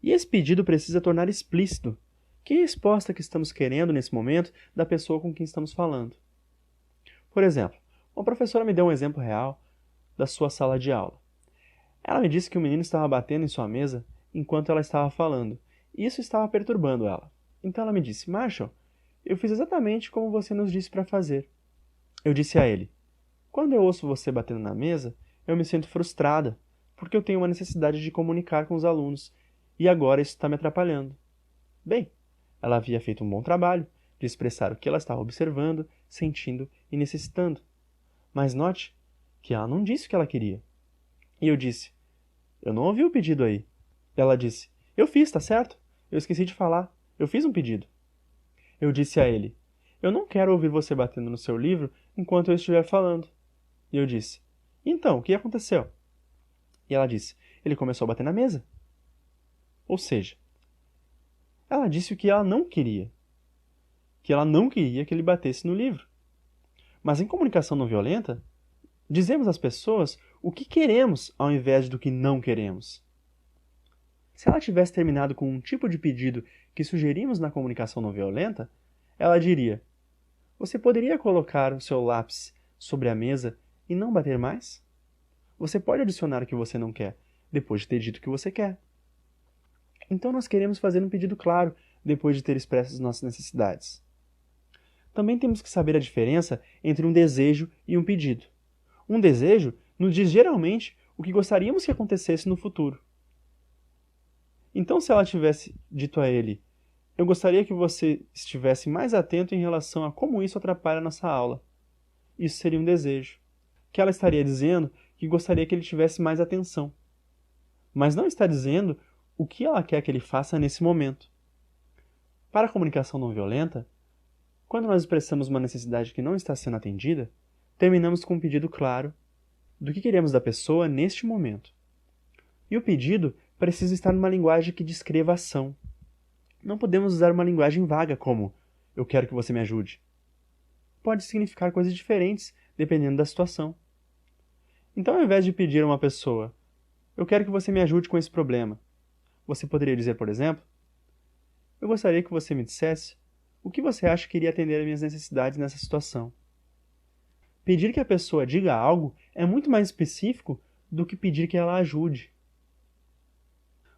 E esse pedido precisa tornar explícito que resposta que estamos querendo nesse momento da pessoa com quem estamos falando. Por exemplo, uma professora me deu um exemplo real da sua sala de aula. Ela me disse que o menino estava batendo em sua mesa enquanto ela estava falando, e isso estava perturbando ela. Então ela me disse: Marshall, eu fiz exatamente como você nos disse para fazer. Eu disse a ele: quando eu ouço você batendo na mesa, eu me sinto frustrada, porque eu tenho uma necessidade de comunicar com os alunos, e agora isso está me atrapalhando. Bem, ela havia feito um bom trabalho de expressar o que ela estava observando, sentindo e necessitando. Mas note que ela não disse o que ela queria. E eu disse: eu não ouvi o pedido aí. Ela disse: eu fiz, tá certo? Eu esqueci de falar. Eu fiz um pedido. Eu disse a ele: eu não quero ouvir você batendo no seu livro enquanto eu estiver falando. E eu disse: então, o que aconteceu? E ela disse: ele começou a bater na mesa. Ou seja, ela disse o que ela não queria. Que ela não queria que ele batesse no livro. Mas em comunicação não violenta, dizemos às pessoas o que queremos ao invés do que não queremos. Se ela tivesse terminado com um tipo de pedido que sugerimos na comunicação não violenta, ela diria: você poderia colocar o seu lápis sobre a mesa e não bater mais? Você pode adicionar o que você não quer, depois de ter dito o que você quer. Então nós queremos fazer um pedido claro, depois de ter expresso as nossas necessidades. Também temos que saber a diferença entre um desejo e um pedido. Um desejo nos diz geralmente o que gostaríamos que acontecesse no futuro. Então, se ela tivesse dito a ele: eu gostaria que você estivesse mais atento em relação a como isso atrapalha a nossa aula, isso seria um desejo. Que ela estaria dizendo que gostaria que ele tivesse mais atenção, mas não está dizendo o que ela quer que ele faça nesse momento. Para a comunicação não violenta, Quando nós expressamos uma necessidade que não está sendo atendida, terminamos com um pedido claro do que queremos da pessoa neste momento. E o pedido precisa estar numa linguagem que descreva a ação. Não podemos usar uma linguagem vaga como "eu quero que você me ajude". Pode significar coisas diferentes dependendo da situação. Então, ao invés de pedir a uma pessoa "eu quero que você me ajude com esse problema", você poderia dizer, por exemplo, "eu gostaria que você me dissesse o que você acha que iria atender às minhas necessidades nessa situação". Pedir que a pessoa diga algo é muito mais específico do que pedir que ela ajude.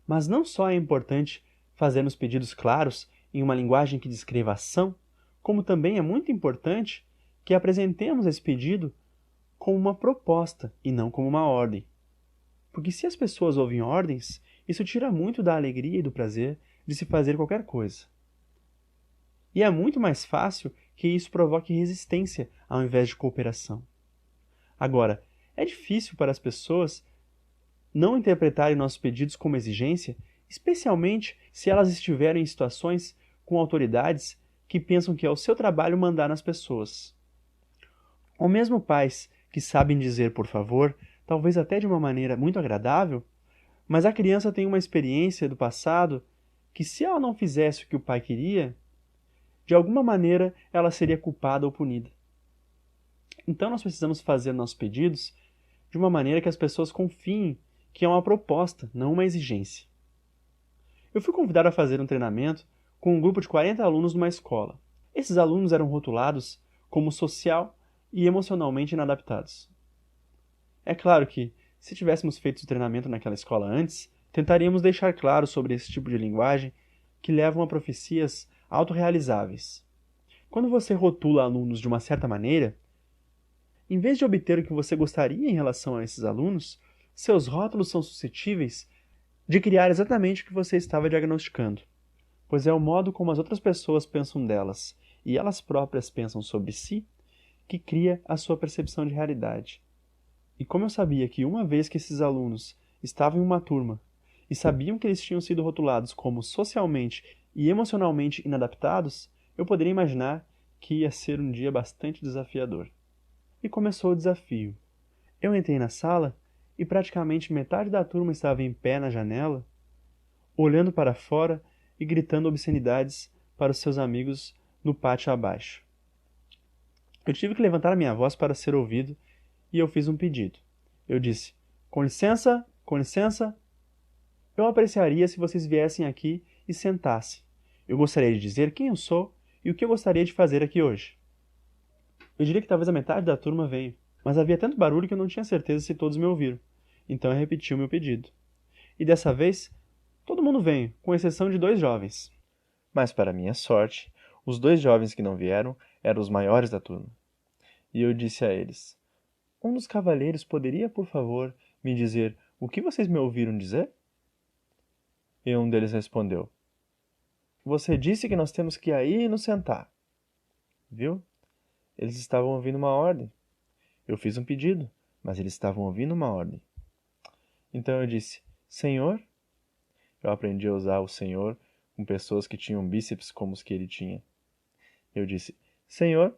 Mas não só é importante fazermos pedidos claros em uma linguagem que descreva a ação, como também é muito importante que apresentemos esse pedido como uma proposta e não como uma ordem. Porque se as pessoas ouvem ordens, isso tira muito da alegria e do prazer de se fazer qualquer coisa. E é muito mais fácil que isso provoque resistência ao invés de cooperação. Agora, é difícil para as pessoas não interpretarem nossos pedidos como exigência, especialmente se elas estiverem em situações com autoridades que pensam que é o seu trabalho mandar nas pessoas. Ou mesmo pais que sabem dizer por favor, talvez até de uma maneira muito agradável, mas a criança tem uma experiência do passado que, se ela não fizesse o que o pai queria, de alguma maneira ela seria culpada ou punida. Então nós precisamos fazer nossos pedidos de uma maneira que as pessoas confiem que é uma proposta, não uma exigência. Eu fui convidado a fazer um treinamento com um grupo de 40 alunos numa escola. Esses alunos eram rotulados como social e emocionalmente inadaptados. É claro que, se tivéssemos feito o treinamento naquela escola antes, tentaríamos deixar claro sobre esse tipo de linguagem que levam a profecias autorrealizáveis. Quando você rotula alunos de uma certa maneira, em vez de obter o que você gostaria em relação a esses alunos, seus rótulos são suscetíveis de criar exatamente o que você estava diagnosticando, pois é o modo como as outras pessoas pensam delas e elas próprias pensam sobre si que cria a sua percepção de realidade. E como eu sabia que uma vez que esses alunos estavam em uma turma e sabiam que eles tinham sido rotulados como socialmente e emocionalmente inadaptados, eu poderia imaginar que ia ser um dia bastante desafiador. E começou o desafio. Eu entrei na sala e praticamente metade da turma estava em pé na janela, olhando para fora e gritando obscenidades para os seus amigos no pátio abaixo. Eu tive que levantar a minha voz para ser ouvido e eu fiz um pedido. Eu disse: com licença, eu apreciaria se vocês viessem aqui e sentassem. Eu gostaria de dizer quem eu sou e o que eu gostaria de fazer aqui hoje. Eu diria que talvez a metade da turma veio, mas havia tanto barulho que eu não tinha certeza se todos me ouviram. Então eu repeti o meu pedido. E dessa vez, todo mundo veio, com exceção de 2 jovens. Mas, para minha sorte, os 2 jovens que não vieram eram os maiores da turma. E eu disse a eles: um dos cavalheiros poderia, por favor, me dizer o que vocês me ouviram dizer? E um deles respondeu: você disse que nós temos que ir aí e nos sentar. Viu? Eles estavam ouvindo uma ordem. Eu fiz um pedido, mas eles estavam ouvindo uma ordem. Então eu disse: Senhor? Eu aprendi a usar o Senhor com pessoas que tinham bíceps como os que ele tinha. Eu disse: Senhor,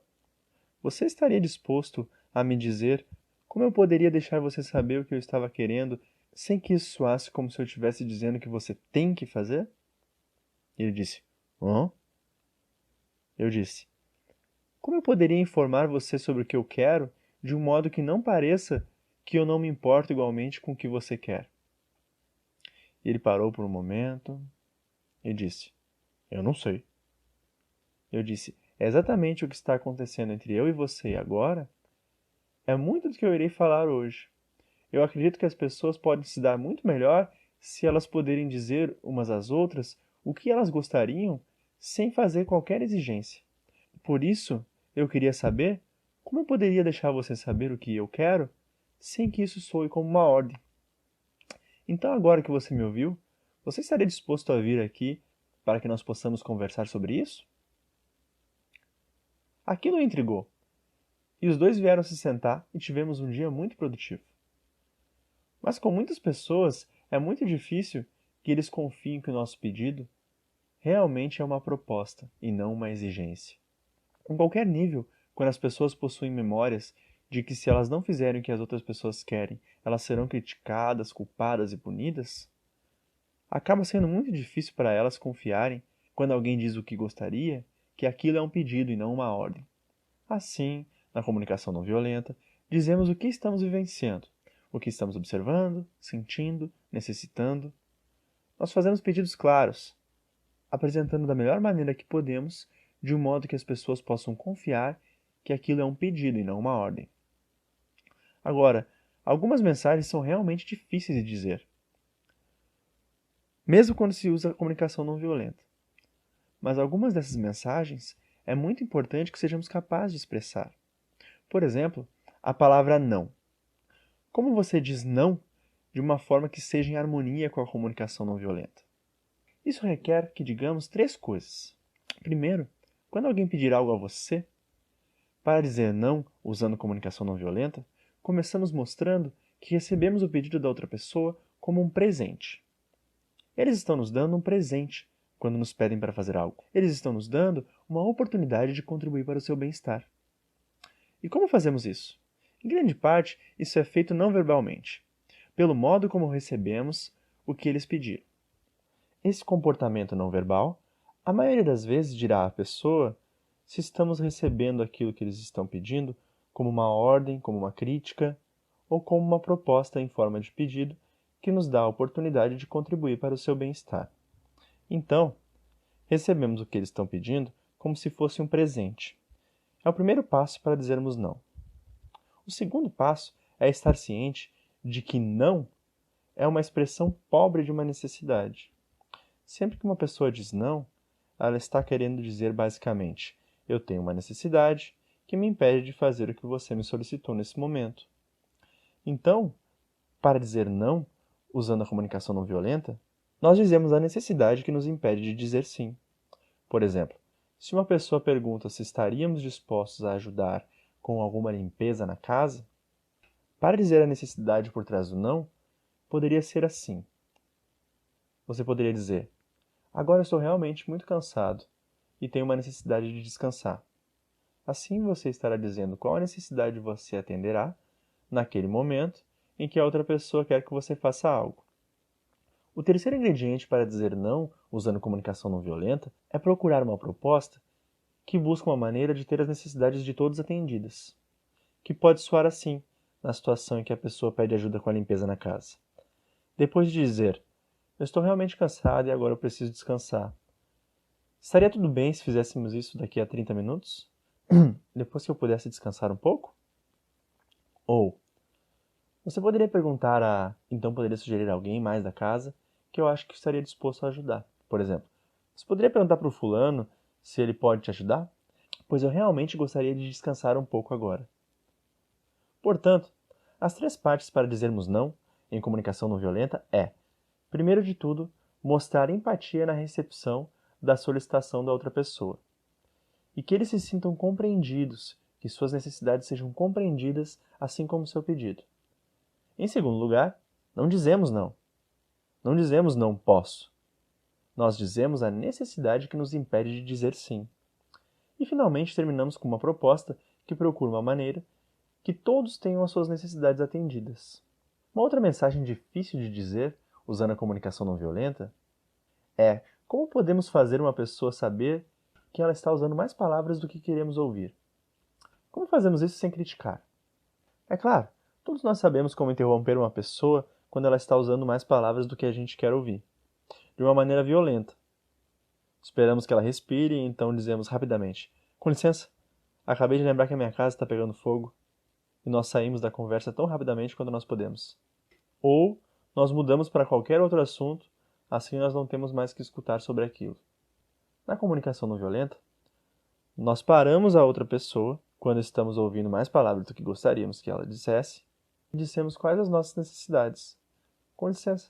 você estaria disposto a me dizer como eu poderia deixar você saber o que eu estava querendo sem que isso soasse como se eu estivesse dizendo que você tem que fazer? Ele disse: hã? Eu disse: como eu poderia informar você sobre o que eu quero de um modo que não pareça que eu não me importo igualmente com o que você quer? Ele parou por um momento e disse: eu não sei. Eu disse: é exatamente o que está acontecendo entre eu e você agora? É muito do que eu irei falar hoje. Eu acredito que as pessoas podem se dar muito melhor se elas puderem dizer umas às outras o que elas gostariam sem fazer qualquer exigência. Por isso, eu queria saber como eu poderia deixar você saber o que eu quero sem que isso soe como uma ordem. Então, agora que você me ouviu, você estaria disposto a vir aqui para que nós possamos conversar sobre isso? Aquilo o intrigou, e os 2 vieram se sentar e tivemos um dia muito produtivo. Mas com muitas pessoas é muito difícil que eles confiem que o nosso pedido realmente é uma proposta e não uma exigência. Em qualquer nível, quando as pessoas possuem memórias de que se elas não fizerem o que as outras pessoas querem, elas serão criticadas, culpadas e punidas, acaba sendo muito difícil para elas confiarem, quando alguém diz o que gostaria, que aquilo é um pedido e não uma ordem. Assim, na comunicação não violenta, dizemos o que estamos vivenciando, o que estamos observando, sentindo, necessitando. Nós fazemos pedidos claros, apresentando da melhor maneira que podemos, de um modo que as pessoas possam confiar que aquilo é um pedido e não uma ordem. Agora, algumas mensagens são realmente difíceis de dizer, mesmo quando se usa a comunicação não violenta. Mas algumas dessas mensagens é muito importante que sejamos capazes de expressar. Por exemplo, a palavra não. Como você diz não de uma forma que seja em harmonia com a comunicação não violenta? Isso requer que digamos três coisas. Primeiro, quando alguém pedir algo a você, para dizer não usando comunicação não violenta, começamos mostrando que recebemos o pedido da outra pessoa como um presente. Eles estão nos dando um presente quando nos pedem para fazer algo. Eles estão nos dando uma oportunidade de contribuir para o seu bem-estar. E como fazemos isso? Em grande parte, isso é feito não verbalmente, pelo modo como recebemos o que eles pediram. Esse comportamento não verbal, a maioria das vezes dirá à pessoa se estamos recebendo aquilo que eles estão pedindo como uma ordem, como uma crítica ou como uma proposta em forma de pedido que nos dá a oportunidade de contribuir para o seu bem-estar. Então, recebemos o que eles estão pedindo como se fosse um presente. É o primeiro passo para dizermos não. O segundo passo é estar ciente de que não é uma expressão pobre de uma necessidade. Sempre que uma pessoa diz não, ela está querendo dizer basicamente: eu tenho uma necessidade que me impede de fazer o que você me solicitou nesse momento. Então, para dizer não, usando a comunicação não violenta, nós dizemos a necessidade que nos impede de dizer sim. Por exemplo, se uma pessoa pergunta se estaríamos dispostos a ajudar com alguma limpeza na casa, para dizer a necessidade por trás do não, poderia ser assim. Você poderia dizer: agora eu estou realmente muito cansado e tenho uma necessidade de descansar. Assim você estará dizendo qual a necessidade você atenderá naquele momento em que a outra pessoa quer que você faça algo. O terceiro ingrediente para dizer não, usando comunicação não violenta, é procurar uma proposta que busca uma maneira de ter as necessidades de todos atendidas. Que pode soar assim, na situação em que a pessoa pede ajuda com a limpeza na casa. Depois de dizer: eu estou realmente cansado e agora eu preciso descansar. Estaria tudo bem se fizéssemos isso daqui a 30 minutos? Depois que eu pudesse descansar um pouco? Ou, você poderia perguntar a... Então poderia sugerir alguém mais da casa que eu acho que estaria disposto a ajudar. Por exemplo, você poderia perguntar para o fulano se ele pode te ajudar? Pois eu realmente gostaria de descansar um pouco agora. Portanto, as três partes para dizermos não em comunicação não violenta é, primeiro de tudo, mostrar empatia na recepção da solicitação da outra pessoa. E que eles se sintam compreendidos, que suas necessidades sejam compreendidas, assim como seu pedido. Em segundo lugar, não dizemos não. Não dizemos não posso. Nós dizemos a necessidade que nos impede de dizer sim. E finalmente terminamos com uma proposta que procura uma maneira que todos tenham as suas necessidades atendidas. Uma outra mensagem difícil de dizer, usando a comunicação não violenta, é como podemos fazer uma pessoa saber que ela está usando mais palavras do que queremos ouvir. Como fazemos isso sem criticar? É claro, todos nós sabemos como interromper uma pessoa quando ela está usando mais palavras do que a gente quer ouvir, de uma maneira violenta. Esperamos que ela respire e então dizemos rapidamente: com licença, acabei de lembrar que a minha casa está pegando fogo. E nós saímos da conversa tão rapidamente quanto nós podemos. Ou nós mudamos para qualquer outro assunto, assim nós não temos mais que escutar sobre aquilo. Na comunicação não violenta, nós paramos a outra pessoa quando estamos ouvindo mais palavras do que gostaríamos que ela dissesse e dissemos quais as nossas necessidades. Com licença,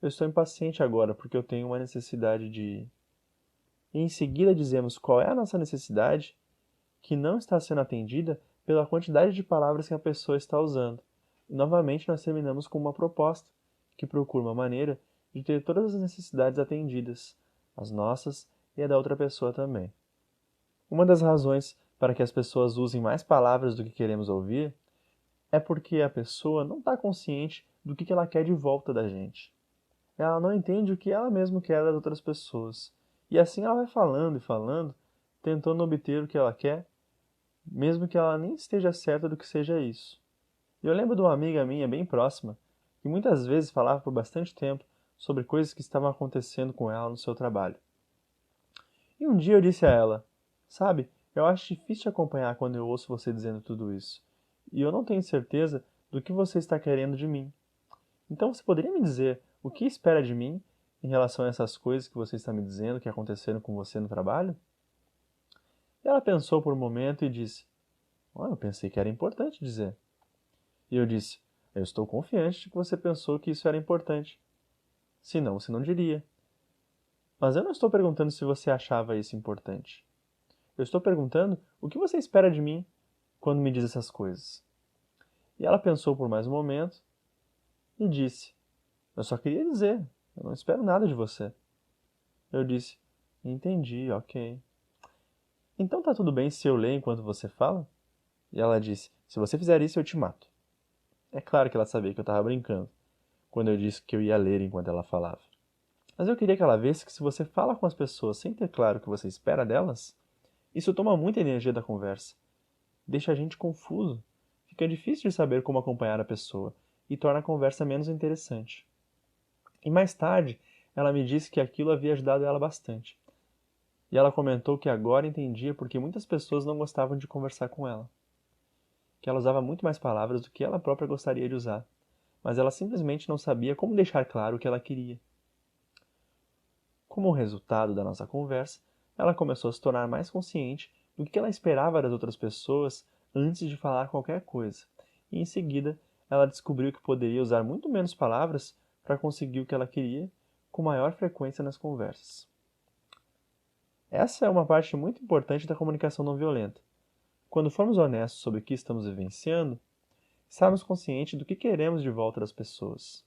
eu estou impaciente agora porque eu tenho uma necessidade de... E em seguida dizemos qual é a nossa necessidade que não está sendo atendida pela quantidade de palavras que a pessoa está usando. E novamente nós terminamos com uma proposta que procura uma maneira de ter todas as necessidades atendidas, as nossas e a da outra pessoa também. Uma das razões para que as pessoas usem mais palavras do que queremos ouvir, é porque a pessoa não está consciente do que ela quer de volta da gente. Ela não entende o que ela mesma quer das outras pessoas. E assim ela vai falando e falando, tentando obter o que ela quer, mesmo que ela nem esteja certa do que seja isso. E eu lembro de uma amiga minha bem próxima, que muitas vezes falava por bastante tempo sobre coisas que estavam acontecendo com ela no seu trabalho. E um dia eu disse a ela: Sabe, eu acho difícil te acompanhar quando eu ouço você dizendo tudo isso. E eu não tenho certeza do que você está querendo de mim. Então você poderia me dizer o que espera de mim em relação a essas coisas que você está me dizendo que aconteceram com você no trabalho? E ela pensou por um momento e disse: Eu pensei que era importante dizer. E eu disse: Eu estou confiante de que você pensou que isso era importante. Senão você não diria. Mas eu não estou perguntando se você achava isso importante. Eu estou perguntando o que você espera de mim quando me diz essas coisas. E ela pensou por mais um momento e disse: Eu só queria dizer, eu não espero nada de você. Eu disse: Entendi, ok. Então tá tudo bem se eu ler enquanto você fala? E ela disse: Se você fizer isso, eu te mato. É claro que ela sabia que eu estava brincando quando eu disse que eu ia ler enquanto ela falava. Mas eu queria que ela visse que se você fala com as pessoas sem ter claro o que você espera delas, isso toma muita energia da conversa, deixa a gente confuso, fica difícil de saber como acompanhar a pessoa e torna a conversa menos interessante. E mais tarde, ela me disse que aquilo havia ajudado ela bastante. E ela comentou que agora entendia porque muitas pessoas não gostavam de conversar com ela. Que ela usava muito mais palavras do que ela própria gostaria de usar, mas ela simplesmente não sabia como deixar claro o que ela queria. Como resultado da nossa conversa, ela começou a se tornar mais consciente do que ela esperava das outras pessoas antes de falar qualquer coisa. E em seguida, ela descobriu que poderia usar muito menos palavras para conseguir o que ela queria com maior frequência nas conversas. Essa é uma parte muito importante da comunicação não violenta. Quando formos honestos sobre o que estamos vivenciando, estarmos conscientes do que queremos de volta das pessoas.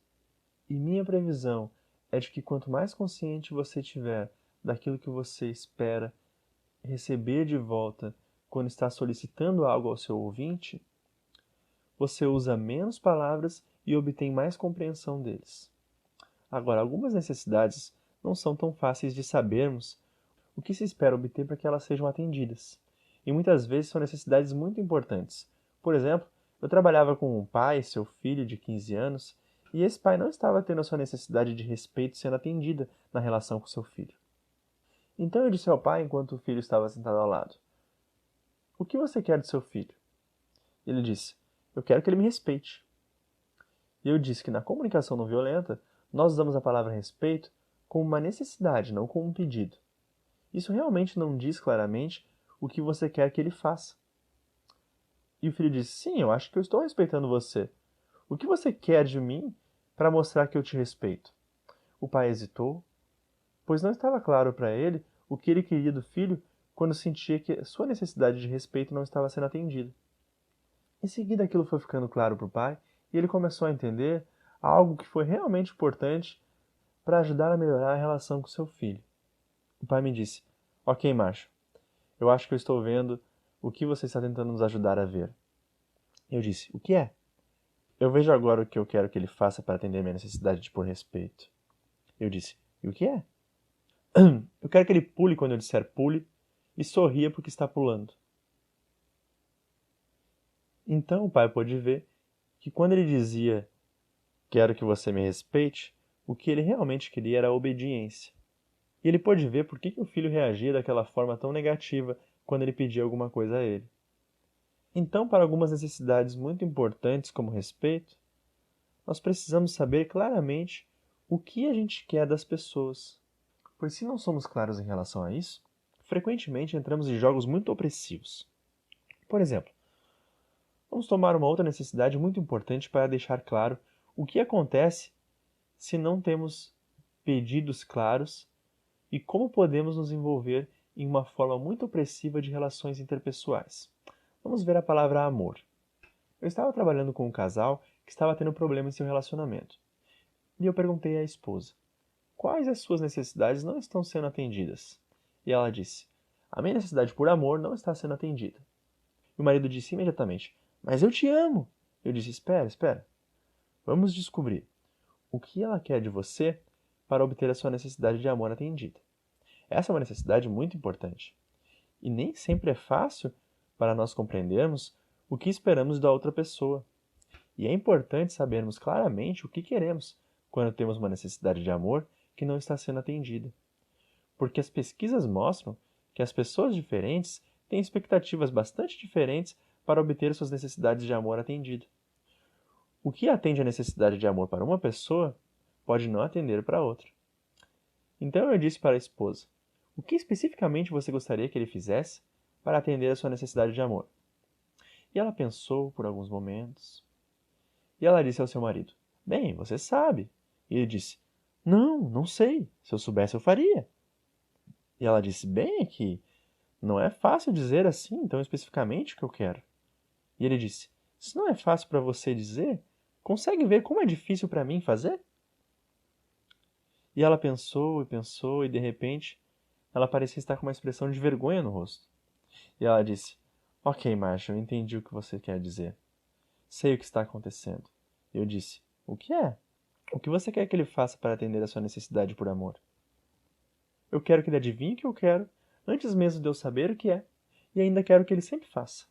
E minha previsão é de que quanto mais consciente você tiver daquilo que você espera receber de volta quando está solicitando algo ao seu ouvinte, você usa menos palavras e obtém mais compreensão deles. Agora, algumas necessidades não são tão fáceis de sabermos o que se espera obter para que elas sejam atendidas. E muitas vezes são necessidades muito importantes. Por exemplo, eu trabalhava com um pai, seu filho de 15 anos, e esse pai não estava tendo a sua necessidade de respeito sendo atendida na relação com seu filho. Então eu disse ao pai, enquanto o filho estava sentado ao lado: O que você quer do seu filho? Ele disse: Eu quero que ele me respeite. E eu disse que na comunicação não violenta, nós usamos a palavra respeito como uma necessidade, não como um pedido. Isso realmente não diz claramente o que você quer que ele faça. E o filho disse: Sim, eu acho que eu estou respeitando você. O que você quer de mim para mostrar que eu te respeito? O pai hesitou, pois não estava claro para ele o que ele queria do filho quando sentia que sua necessidade de respeito não estava sendo atendida. Em seguida, aquilo foi ficando claro para o pai e ele começou a entender algo que foi realmente importante para ajudar a melhorar a relação com seu filho. O pai me disse: Ok, macho, eu acho que eu estou vendo o que você está tentando nos ajudar a ver. Eu disse: O que é? Eu vejo agora o que eu quero que ele faça para atender minha necessidade de por respeito. Eu disse: E o que é? Eu quero que ele pule quando eu disser pule e sorria porque está pulando. Então o pai pôde ver que quando ele dizia quero que você me respeite, o que ele realmente queria era a obediência. E ele pôde ver por que o filho reagia daquela forma tão negativa quando ele pedia alguma coisa a ele. Então, para algumas necessidades muito importantes como respeito, nós precisamos saber claramente o que a gente quer das pessoas. Pois se não somos claros em relação a isso, frequentemente entramos em jogos muito opressivos. Por exemplo, vamos tomar uma outra necessidade muito importante para deixar claro o que acontece se não temos pedidos claros e como podemos nos envolver em uma forma muito opressiva de relações interpessoais. Vamos ver a palavra amor. Eu estava trabalhando com um casal que estava tendo problemas em seu relacionamento. E eu perguntei à esposa: Quais as suas necessidades não estão sendo atendidas? E ela disse: A minha necessidade por amor não está sendo atendida. E o marido disse imediatamente: mas eu te amo. Eu disse: espera, espera. Vamos descobrir o que ela quer de você para obter a sua necessidade de amor atendida. Essa é uma necessidade muito importante. E nem sempre é fácil para nós compreendermos o que esperamos da outra pessoa. E é importante sabermos claramente o que queremos quando temos uma necessidade de amor que não está sendo atendida. Porque as pesquisas mostram que as pessoas diferentes têm expectativas bastante diferentes para obter suas necessidades de amor atendidas. O que atende a necessidade de amor para uma pessoa pode não atender para outra. Então eu disse para a esposa: o que especificamente você gostaria que ele fizesse para atender a sua necessidade de amor? E ela pensou por alguns momentos. E ela disse ao seu marido: bem, você sabe. E ele disse: não, não sei. Se eu soubesse, eu faria. E ela disse: bem, é que não é fácil dizer assim tão especificamente o que eu quero. E ele disse: se não é fácil para você dizer, consegue ver como é difícil para mim fazer? E ela pensou, e de repente, ela parecia estar com uma expressão de vergonha no rosto. E ela disse: ok, Marshall, eu entendi o que você quer dizer. Sei o que está acontecendo. Eu disse: o que é? O que você quer que ele faça para atender a sua necessidade por amor? Eu quero que ele adivinhe o que eu quero, antes mesmo de eu saber o que é, e ainda quero que ele sempre faça.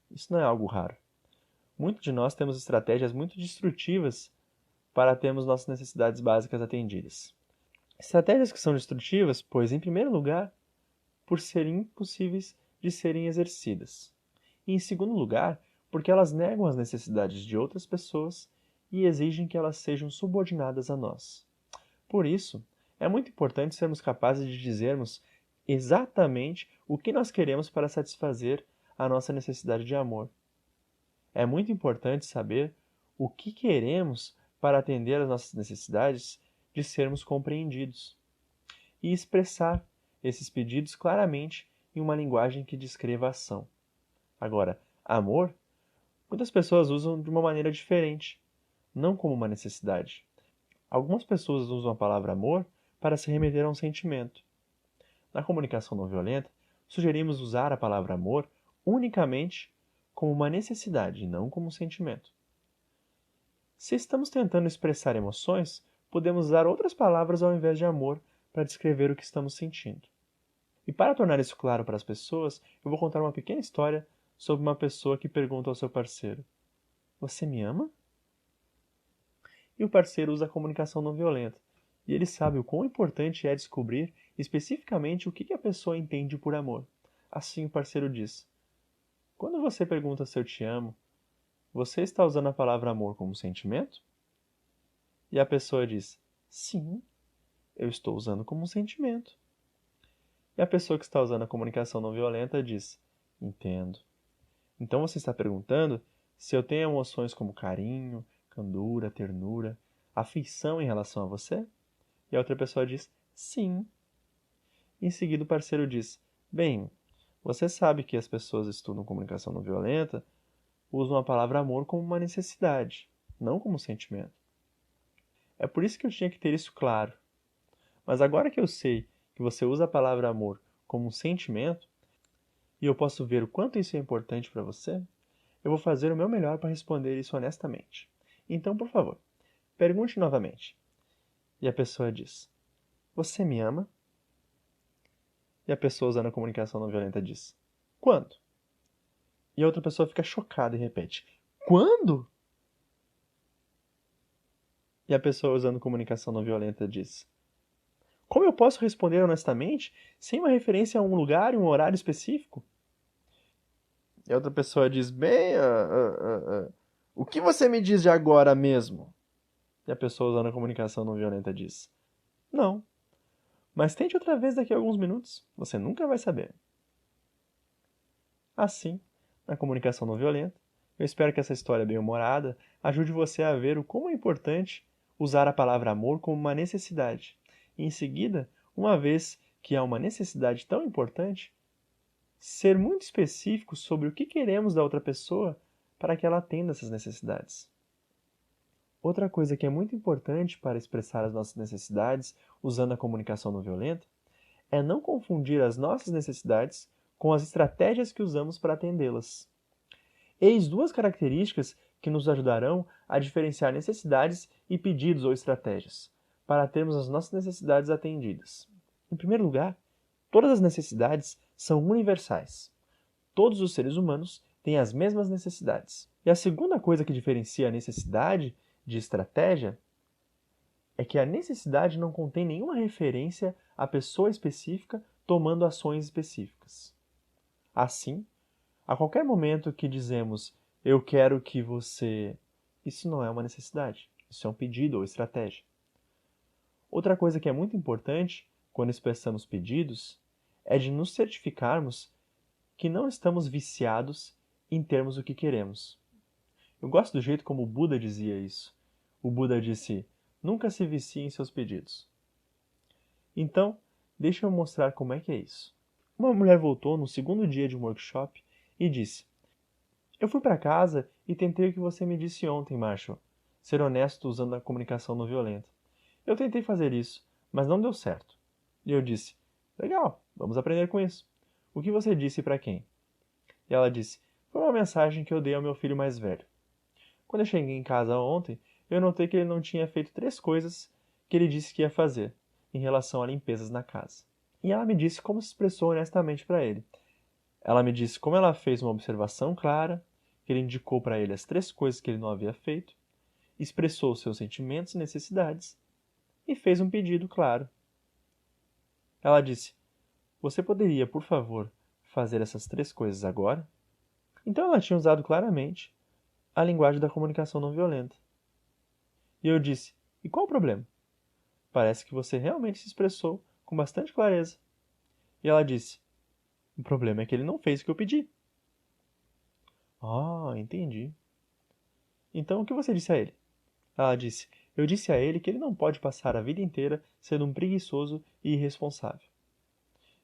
Isso não é algo raro. Muitos de nós temos estratégias muito destrutivas para termos nossas necessidades básicas atendidas. Estratégias que são destrutivas, pois, em primeiro lugar, por serem impossíveis de serem exercidas. E, em segundo lugar, porque elas negam as necessidades de outras pessoas e exigem que elas sejam subordinadas a nós. Por isso, é muito importante sermos capazes de dizermos exatamente o que nós queremos para satisfazer a nossa necessidade de amor. É muito importante saber o que queremos para atender às nossas necessidades de sermos compreendidos e expressar esses pedidos claramente em uma linguagem que descreva a ação. Agora, amor, muitas pessoas usam de uma maneira diferente, não como uma necessidade. Algumas pessoas usam a palavra amor para se remeter a um sentimento. Na comunicação não violenta, sugerimos usar a palavra amor unicamente como uma necessidade e não como um sentimento. Se estamos tentando expressar emoções, podemos usar outras palavras ao invés de amor para descrever o que estamos sentindo. E para tornar isso claro para as pessoas, eu vou contar uma pequena história sobre uma pessoa que pergunta ao seu parceiro: você me ama? E o parceiro usa a comunicação não violenta, e ele sabe o quão importante é descobrir especificamente o que a pessoa entende por amor. Assim o parceiro diz: quando você pergunta se eu te amo, você está usando a palavra amor como sentimento? E a pessoa diz: sim, eu estou usando como um sentimento. E a pessoa que está usando a comunicação não violenta diz: entendo. Então você está perguntando se eu tenho emoções como carinho, candura, ternura, afeição em relação a você? E a outra pessoa diz: sim. Em seguida o parceiro diz: bem, você sabe que as pessoas que estudam comunicação não violenta usam a palavra amor como uma necessidade, não como um sentimento. É por isso que eu tinha que ter isso claro. Mas agora que eu sei que você usa a palavra amor como um sentimento, e eu posso ver o quanto isso é importante para você, eu vou fazer o meu melhor para responder isso honestamente. Então, por favor, pergunte novamente. E a pessoa diz: você me ama? E a pessoa usando a comunicação não violenta diz: quando? E a outra pessoa fica chocada e repete: quando? E a pessoa usando comunicação não violenta diz: como eu posso responder honestamente sem uma referência a um lugar e um horário específico? E a outra pessoa diz: bem, o que você me diz de agora mesmo? E a pessoa usando a comunicação não violenta diz: não, mas tente outra vez daqui a alguns minutos, você nunca vai saber. Assim, na comunicação não violenta, eu espero que essa história bem-humorada ajude você a ver o como é importante usar a palavra amor como uma necessidade. E em seguida, uma vez que há uma necessidade tão importante, ser muito específico sobre o que queremos da outra pessoa para que ela atenda essas necessidades. Outra coisa que é muito importante para expressar as nossas necessidades usando a comunicação não violenta é não confundir as nossas necessidades com as estratégias que usamos para atendê-las. Eis duas características que nos ajudarão a diferenciar necessidades e pedidos ou estratégias, para termos as nossas necessidades atendidas. Em primeiro lugar, todas as necessidades são universais. Todos os seres humanos têm as mesmas necessidades. E a segunda coisa que diferencia a necessidade de estratégia é que a necessidade não contém nenhuma referência à pessoa específica tomando ações específicas. Assim, a qualquer momento que dizemos eu quero que você... Isso não é uma necessidade, isso é um pedido ou estratégia. Outra coisa que é muito importante quando expressamos pedidos é de nos certificarmos que não estamos viciados em termos o que queremos. Eu gosto do jeito como o Buda dizia isso. O Buda disse, nunca se vicie em seus pedidos. Então, deixa eu mostrar como é que é isso. Uma mulher voltou no segundo dia de um workshop e disse, eu fui para casa e tentei o que você me disse ontem, Marshall, ser honesto usando a comunicação não violenta. Eu tentei fazer isso, mas não deu certo. E eu disse, legal, vamos aprender com isso. O que você disse e para quem? E ela disse, foi uma mensagem que eu dei ao meu filho mais velho. Quando eu cheguei em casa ontem, eu notei que ele não tinha feito 3 coisas que ele disse que ia fazer em relação a limpezas na casa. E ela me disse como se expressou honestamente para ele. Ela me disse como ela fez uma observação clara, que ele indicou para ele as 3 coisas que ele não havia feito, expressou seus sentimentos e necessidades e fez um pedido claro. Ela disse, você poderia, por favor, fazer essas 3 coisas agora? Então ela tinha usado claramente a linguagem da comunicação não violenta. E eu disse, e qual o problema? Parece que você realmente se expressou com bastante clareza. E ela disse, o problema é que ele não fez o que eu pedi. Ah, entendi. Então o que você disse a ele? Ela disse, eu disse a ele que ele não pode passar a vida inteira sendo um preguiçoso e irresponsável.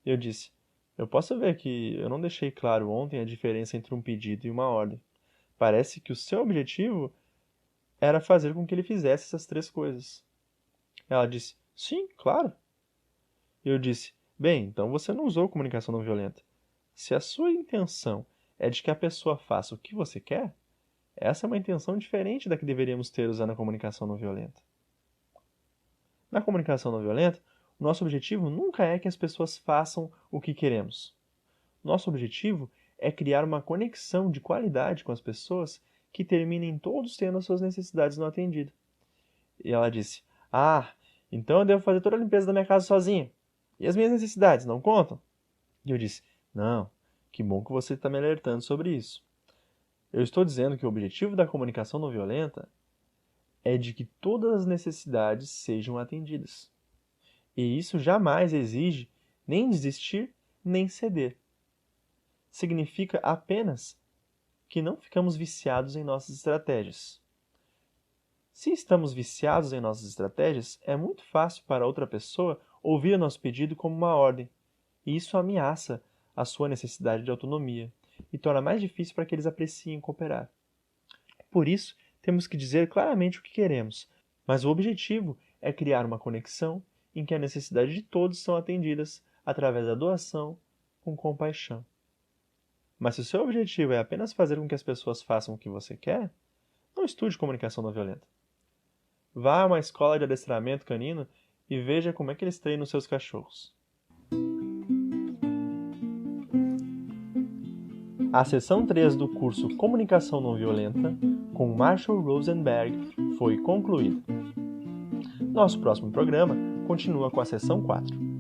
Eu disse, eu posso ver que eu não deixei claro ontem a diferença entre um pedido e uma ordem. Parece que o seu objetivo era fazer com que ele fizesse essas 3 coisas. Ela disse, sim, claro. Eu disse, bem, então você não usou comunicação não violenta. Se a sua intenção é de que a pessoa faça o que você quer, essa é uma intenção diferente da que deveríamos ter usando a comunicação não violenta. Na comunicação não violenta, o nosso objetivo nunca é que as pessoas façam o que queremos. Nosso objetivo é criar uma conexão de qualidade com as pessoas que terminem todos tendo as suas necessidades não atendidas. E ela disse, então eu devo fazer toda a limpeza da minha casa sozinha. E as minhas necessidades não contam? E eu disse, não, que bom que você está me alertando sobre isso. Eu estou dizendo que o objetivo da comunicação não violenta é de que todas as necessidades sejam atendidas. E isso jamais exige nem desistir, nem ceder. Significa apenas que não ficamos viciados em nossas estratégias. Se estamos viciados em nossas estratégias, é muito fácil para outra pessoa ouvir o nosso pedido como uma ordem, e isso ameaça a sua necessidade de autonomia e torna mais difícil para que eles apreciem cooperar. Por isso, temos que dizer claramente o que queremos, mas o objetivo é criar uma conexão em que a necessidade de todos são atendidas através da doação com compaixão. Mas se o seu objetivo é apenas fazer com que as pessoas façam o que você quer, não estude comunicação não violenta. Vá a uma escola de adestramento canino e veja como é que eles treinam seus cachorros. A sessão 3 do curso Comunicação Não Violenta, com Marshall Rosenberg, foi concluída. Nosso próximo programa continua com a sessão 4.